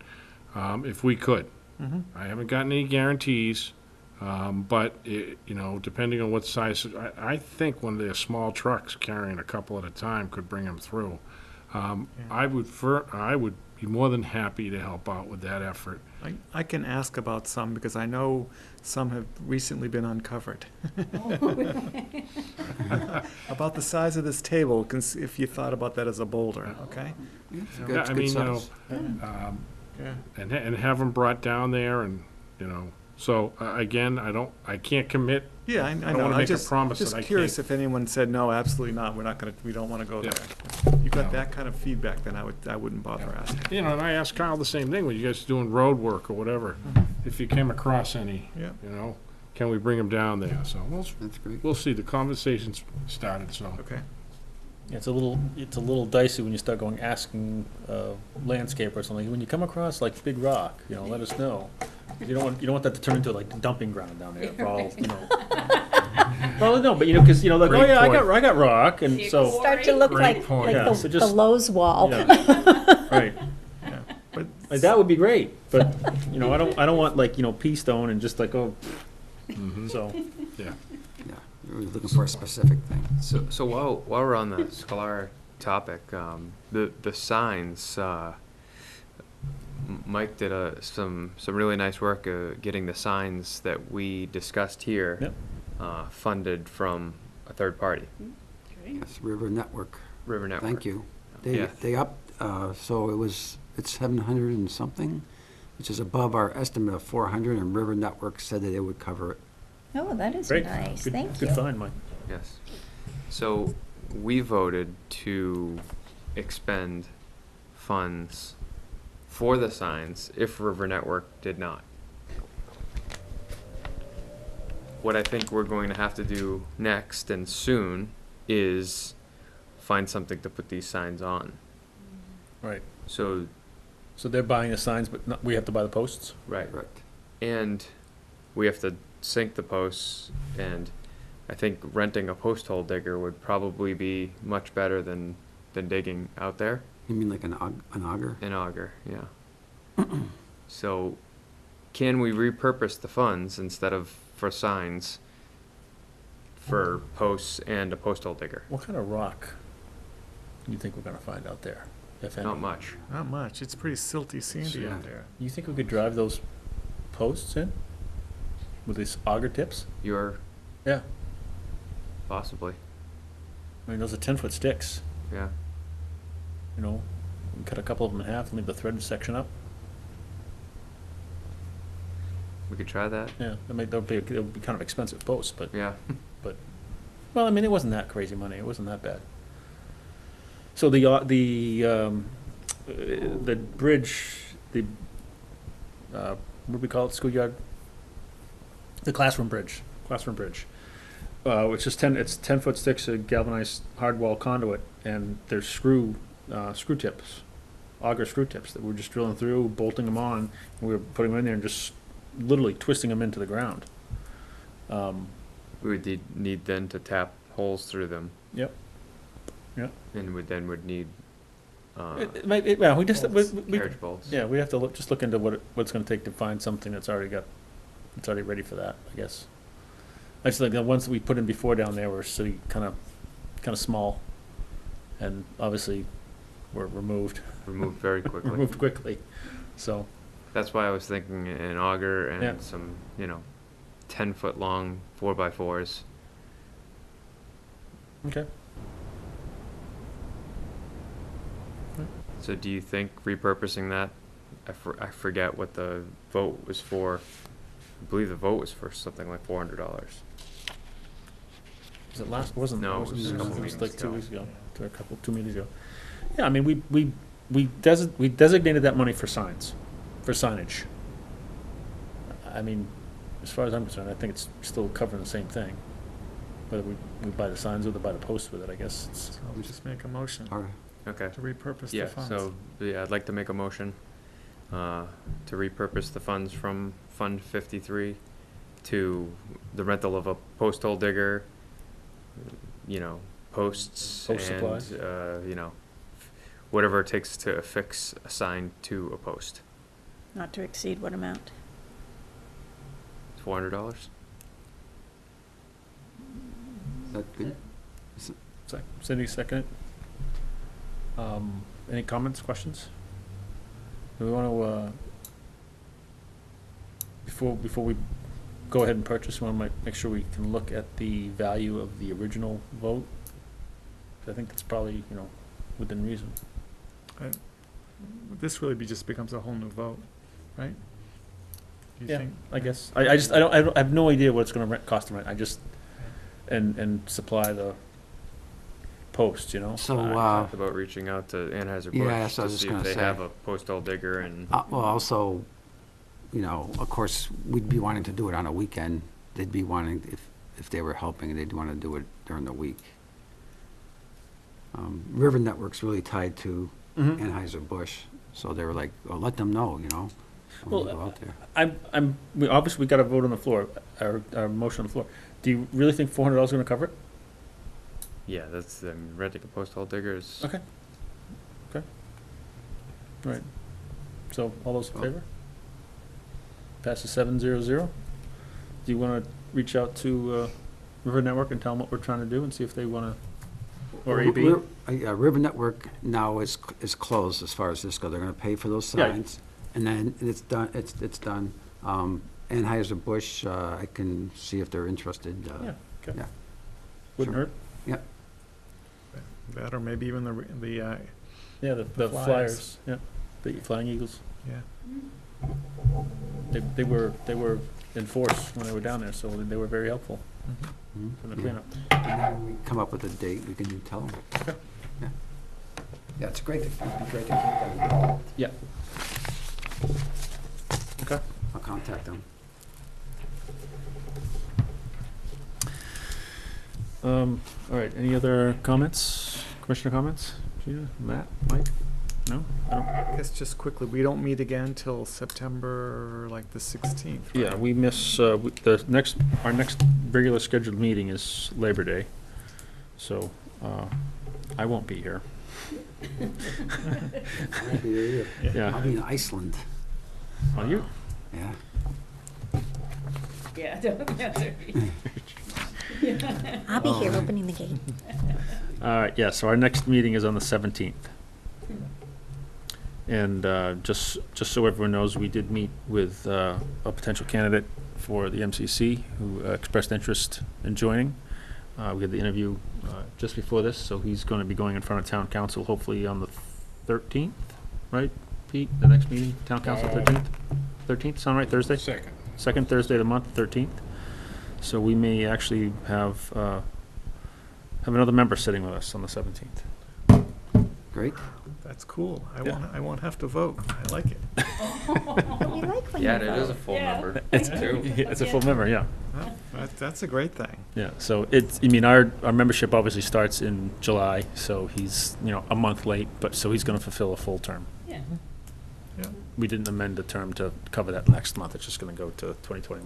Speaker 7: if we could. I haven't gotten any guarantees, but, you know, depending on what size, I think one of their small trucks carrying a couple at a time could bring them through. I would be more than happy to help out with that effort.
Speaker 4: I can ask about some because I know some have recently been uncovered. About the size of this table, if you thought about that as a boulder, okay?
Speaker 5: It's
Speaker 7: Yeah,
Speaker 5: good- it's
Speaker 7: I
Speaker 5: good
Speaker 7: mean, you know,
Speaker 5: size.
Speaker 4: Yeah.
Speaker 7: and have them brought down there and, you know, so, again, I can't commit.
Speaker 4: Yeah, I
Speaker 7: don't
Speaker 4: know.
Speaker 7: wanna
Speaker 4: I
Speaker 7: make a
Speaker 4: just,
Speaker 7: promise that
Speaker 4: just
Speaker 7: I
Speaker 4: curious
Speaker 7: can't.
Speaker 4: if anyone said, no, absolutely not, we don't wanna go
Speaker 7: Yeah.
Speaker 4: there. If you got
Speaker 7: No.
Speaker 4: that kind of feedback, then I wouldn't bother asking.
Speaker 7: You know, and I asked Kyle the same thing when you guys are doing road work or whatever. If you came across any,
Speaker 4: Yeah.
Speaker 7: you know, can we bring them down there? So
Speaker 5: That's great.
Speaker 7: we'll see. The conversation's started, so.
Speaker 4: Okay.
Speaker 1: Yeah, it's a little dicey when you start going asking landscaper or something. When you come across like big rock, you know, let us know. You don't want that to turn into like dumping ground down there for all, you know. Well, no, but you know, because you know, like,
Speaker 7: Great
Speaker 1: oh yeah,
Speaker 7: point.
Speaker 1: I got rock, and so
Speaker 6: Start to look
Speaker 7: Great
Speaker 6: like,
Speaker 7: point.
Speaker 6: like
Speaker 1: Yeah,
Speaker 6: the,
Speaker 1: so
Speaker 6: the
Speaker 1: just-
Speaker 6: Lowe's wall.
Speaker 1: yeah, right.
Speaker 4: Yeah. But
Speaker 1: Like, that would be great, but you know, I don't want like, you know, pea stone and just like, oh, so.
Speaker 7: Yeah.
Speaker 5: Yeah, we're looking for a specific thing.
Speaker 8: So while we're on the Scholar topic, the signs, Mike did some really nice work getting the signs that we discussed here
Speaker 1: Yep.
Speaker 8: funded from a third party,
Speaker 5: Yes, River Network.
Speaker 8: River Network.
Speaker 5: Thank you.
Speaker 8: Yeah.
Speaker 5: They upped, so it's 700 and something, which is above our estimate of 400, and River Network said that it would cover it.
Speaker 6: Oh, that is
Speaker 1: Great.
Speaker 6: nice.
Speaker 1: Good-
Speaker 6: Thank you.
Speaker 1: Good find, Mike.
Speaker 8: Yes. So we voted to expend funds for the signs if River Network did not. What I think we're going to have to do next and soon is find something to put these signs on.
Speaker 1: Right.
Speaker 8: So,
Speaker 1: So they're buying the signs, but not, we have to buy the posts?
Speaker 8: right.
Speaker 5: Correct.
Speaker 8: And we have to sink the posts, and I think renting a post hole digger would probably be much better than digging out there.
Speaker 5: You mean like an auger?
Speaker 8: An auger, yeah. So, can we repurpose the funds instead of for signs for posts and a post hole digger?
Speaker 1: What kind of rock do you think we're gonna find out there, if any?
Speaker 8: Not much.
Speaker 4: not much. It's pretty silty sandy
Speaker 5: Yeah.
Speaker 4: out there.
Speaker 1: You think we could drive those posts in with these auger tips?
Speaker 8: You're
Speaker 1: Yeah.
Speaker 8: possibly,
Speaker 1: I mean, those are 10-foot sticks,
Speaker 8: yeah.
Speaker 1: you know? We cut a couple of them in half and leave the threaded section up.
Speaker 8: We could try that.
Speaker 1: Yeah, they'll be kind of expensive posts, but,
Speaker 8: Yeah.
Speaker 1: well, I mean, it wasn't that crazy money. It wasn't that bad. So the bridge, what do we call it, schoolyard? The classroom bridge, which is it's 10-foot sticks of galvanized hardwall conduit, and there's screw tips, auger screw tips that we're just drilling through, bolting them on, and we're putting them in there and just literally twisting them into the ground.
Speaker 8: We would need then to tap holes through them.
Speaker 1: Yep. Yep.
Speaker 8: And would need
Speaker 1: Well, we just, we,
Speaker 8: carriage bolts.
Speaker 1: yeah, we have to just look into what it's gonna take to find something that's already ready for that, I guess. I just like the ones that we put in before down there were city kind of small, and obviously were removed
Speaker 8: Removed very quickly.
Speaker 1: quickly. So
Speaker 8: That's why I was thinking an auger and
Speaker 1: Yeah.
Speaker 8: some, 10-foot long 4x4s.
Speaker 1: okay,
Speaker 8: So do you think repurposing that? I forget what the vote was for. I believe the vote was for something like $400.
Speaker 1: was it last? Wasn't
Speaker 8: No, it
Speaker 1: wasn't-
Speaker 8: was a couple
Speaker 1: it was
Speaker 8: meetings
Speaker 1: like 2
Speaker 8: ago.
Speaker 1: weeks ago, two meetings ago. Yeah, I mean we designated that money for signs, for signage. I mean, as far as I'm concerned, I think it's still covering the same thing. whether we buy the signs with it, buy the posts with it, I guess. It's,
Speaker 4: So I'll just make a motion
Speaker 5: All right.
Speaker 8: Okay.
Speaker 4: to repurpose the
Speaker 8: Yeah,
Speaker 4: funds.
Speaker 8: so, yeah, I'd like to make a motion, to repurpose the funds from Fund 53 to the rental of a post hole digger, you know, posts
Speaker 1: Post
Speaker 8: and,
Speaker 1: supplies.
Speaker 8: you know, whatever it takes to affix a sign to a post.
Speaker 6: Not to exceed what amount?
Speaker 8: $400?
Speaker 5: Is that good?
Speaker 1: Cindy, second. Any comments, questions? Do we want to, before we go ahead and purchase, we want to make sure we can look at the value of the original vote? I think that's probably, you know, within reason.
Speaker 4: This really just becomes a whole new vote, right? Do you
Speaker 1: Yeah,
Speaker 4: think?
Speaker 1: I guess. I have no idea what it's going to cost to rent. I just, and supply the post, you know?
Speaker 5: So,
Speaker 8: I talked about reaching out to Anheuser-Busch
Speaker 5: Yeah, so I
Speaker 8: to
Speaker 5: was just
Speaker 8: see if
Speaker 5: gonna
Speaker 8: they
Speaker 5: say.
Speaker 8: have a post hole digger and,
Speaker 5: well, also, you know, of course, we'd be wanting to do it on a weekend. They'd be wanting, if they were helping, they'd want to do it during the week. River Network's really tied to
Speaker 1: Mhm.
Speaker 5: Anheuser-Busch, so they were like, well, let them know, you know, when you go out there.
Speaker 1: Obviously, we got a vote on the floor, our motion on the floor. Do you really think $400 is going to cover it?
Speaker 8: yeah, that's, renting a post hole digger is.
Speaker 1: Okay. Okay. All right. So, all those in
Speaker 5: Well-
Speaker 1: favor? Passes 7-0-0. Do you want to reach out to River Network and tell them what we're trying to do and see if they want to, or AB?
Speaker 5: River Network now is closed as far as this goes. They're gonna pay for those
Speaker 1: Yeah.
Speaker 5: signs, and then it's done, it's done. Anheuser-Busch, I can see if they're interested.
Speaker 1: Yeah, okay.
Speaker 5: Yeah.
Speaker 1: Wouldn't
Speaker 5: Sure.
Speaker 1: hurt.
Speaker 4: That, or maybe even the
Speaker 1: Yeah, the
Speaker 4: Flyers.
Speaker 1: Flyers, yeah, the Flying Eagles.
Speaker 4: yeah.
Speaker 1: They were in force when they were down there, so they were very helpful
Speaker 5: Mhm.
Speaker 1: for the
Speaker 5: Yeah.
Speaker 1: cleanup.
Speaker 5: And then when we come up with a date, we can tell them.
Speaker 1: Okay.
Speaker 5: Yeah. Yeah, it's great, it'd be great to keep them involved.
Speaker 1: Yeah. Okay.
Speaker 5: I'll contact them.
Speaker 1: All right, any other comments? Commissioner comments? Gina, Matt, Mike? No? I don't.
Speaker 4: I guess just quickly, we don't meet again till September, like the 16th, right?
Speaker 1: Yeah, we miss, our next regular scheduled meeting is Labor Day, so, I won't be here.
Speaker 5: I'll be there.
Speaker 1: Yeah.
Speaker 5: I'll be in Iceland,
Speaker 1: Are you?
Speaker 5: yeah.
Speaker 10: Yeah, don't,
Speaker 6: I'll be here
Speaker 5: Oh.
Speaker 6: opening the gate.
Speaker 1: All right, yeah, so our next meeting is on the 17th. And just so everyone knows, we did meet with a potential candidate for the MCC who expressed interest in joining. We had the interview just before this, so he's going to be going in front of town council hopefully on the 13th, right, Pete? The next meeting, town council 13th? 13th, sound right, Thursday?
Speaker 7: Second.
Speaker 1: Second Thursday of the month, 13th. So we may actually have another member sitting with us on the 17th.
Speaker 5: Great.
Speaker 4: That's cool.
Speaker 1: Yeah.
Speaker 4: I won't have to vote. I like it.
Speaker 6: We like when
Speaker 8: Yeah,
Speaker 6: you
Speaker 8: it is a
Speaker 6: vote.
Speaker 8: full
Speaker 10: Yeah.
Speaker 8: number.
Speaker 1: It's,
Speaker 8: too.
Speaker 1: it's a full member, yeah.
Speaker 4: Well, that's a great thing.
Speaker 1: Yeah, so it's, I mean, our membership obviously starts in July, so he's, you know, a month late, but, so he's gonna fulfill a full term.
Speaker 10: Yeah.
Speaker 4: Yeah.
Speaker 1: We didn't amend the term to cover that next month, it's just gonna go to 2021.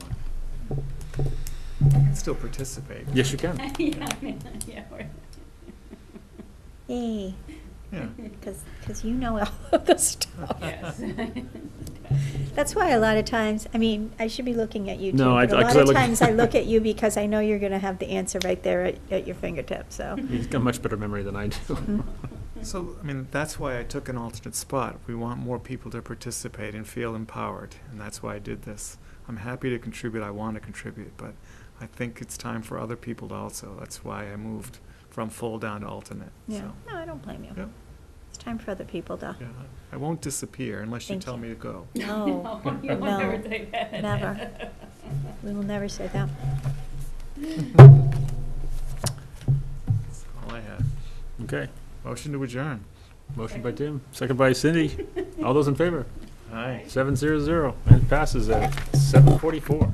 Speaker 4: You can still participate.
Speaker 1: Yes, you can.
Speaker 10: Yeah, yeah, we're-
Speaker 6: Yay,
Speaker 4: Yeah.
Speaker 6: because you know all of the stuff.
Speaker 10: yes.
Speaker 6: That's why a lot of times, I mean, I should be looking at you too,
Speaker 1: No,
Speaker 6: but a
Speaker 1: 'cause
Speaker 6: lot
Speaker 1: I
Speaker 6: of
Speaker 1: look-
Speaker 6: times I look at you because I know you're gonna have the answer right there at your fingertips, so.
Speaker 1: He's got much better memory than I do.
Speaker 4: So, I mean, that's why I took an alternate spot. We want more people to participate and feel empowered, and that's why I did this. I'm happy to contribute, I want to contribute, but I think it's time for other people to also. That's why I moved from full down to alternate.
Speaker 6: Yeah,
Speaker 4: So,
Speaker 6: no, I don't blame you.
Speaker 4: yeah,
Speaker 6: It's time for other people to,
Speaker 4: yeah. I won't disappear unless you
Speaker 6: Thank
Speaker 4: tell
Speaker 6: you.
Speaker 4: me to go.
Speaker 6: no,
Speaker 10: You will
Speaker 6: No.
Speaker 10: never say that.
Speaker 6: never. We will never say that.
Speaker 4: That's all I had.
Speaker 1: Okay,
Speaker 4: Motion to adjourn.
Speaker 1: motion by Tim, second by Cindy. All those in favor?
Speaker 4: Aye.
Speaker 1: 7-0-0, and it passes at 7:44.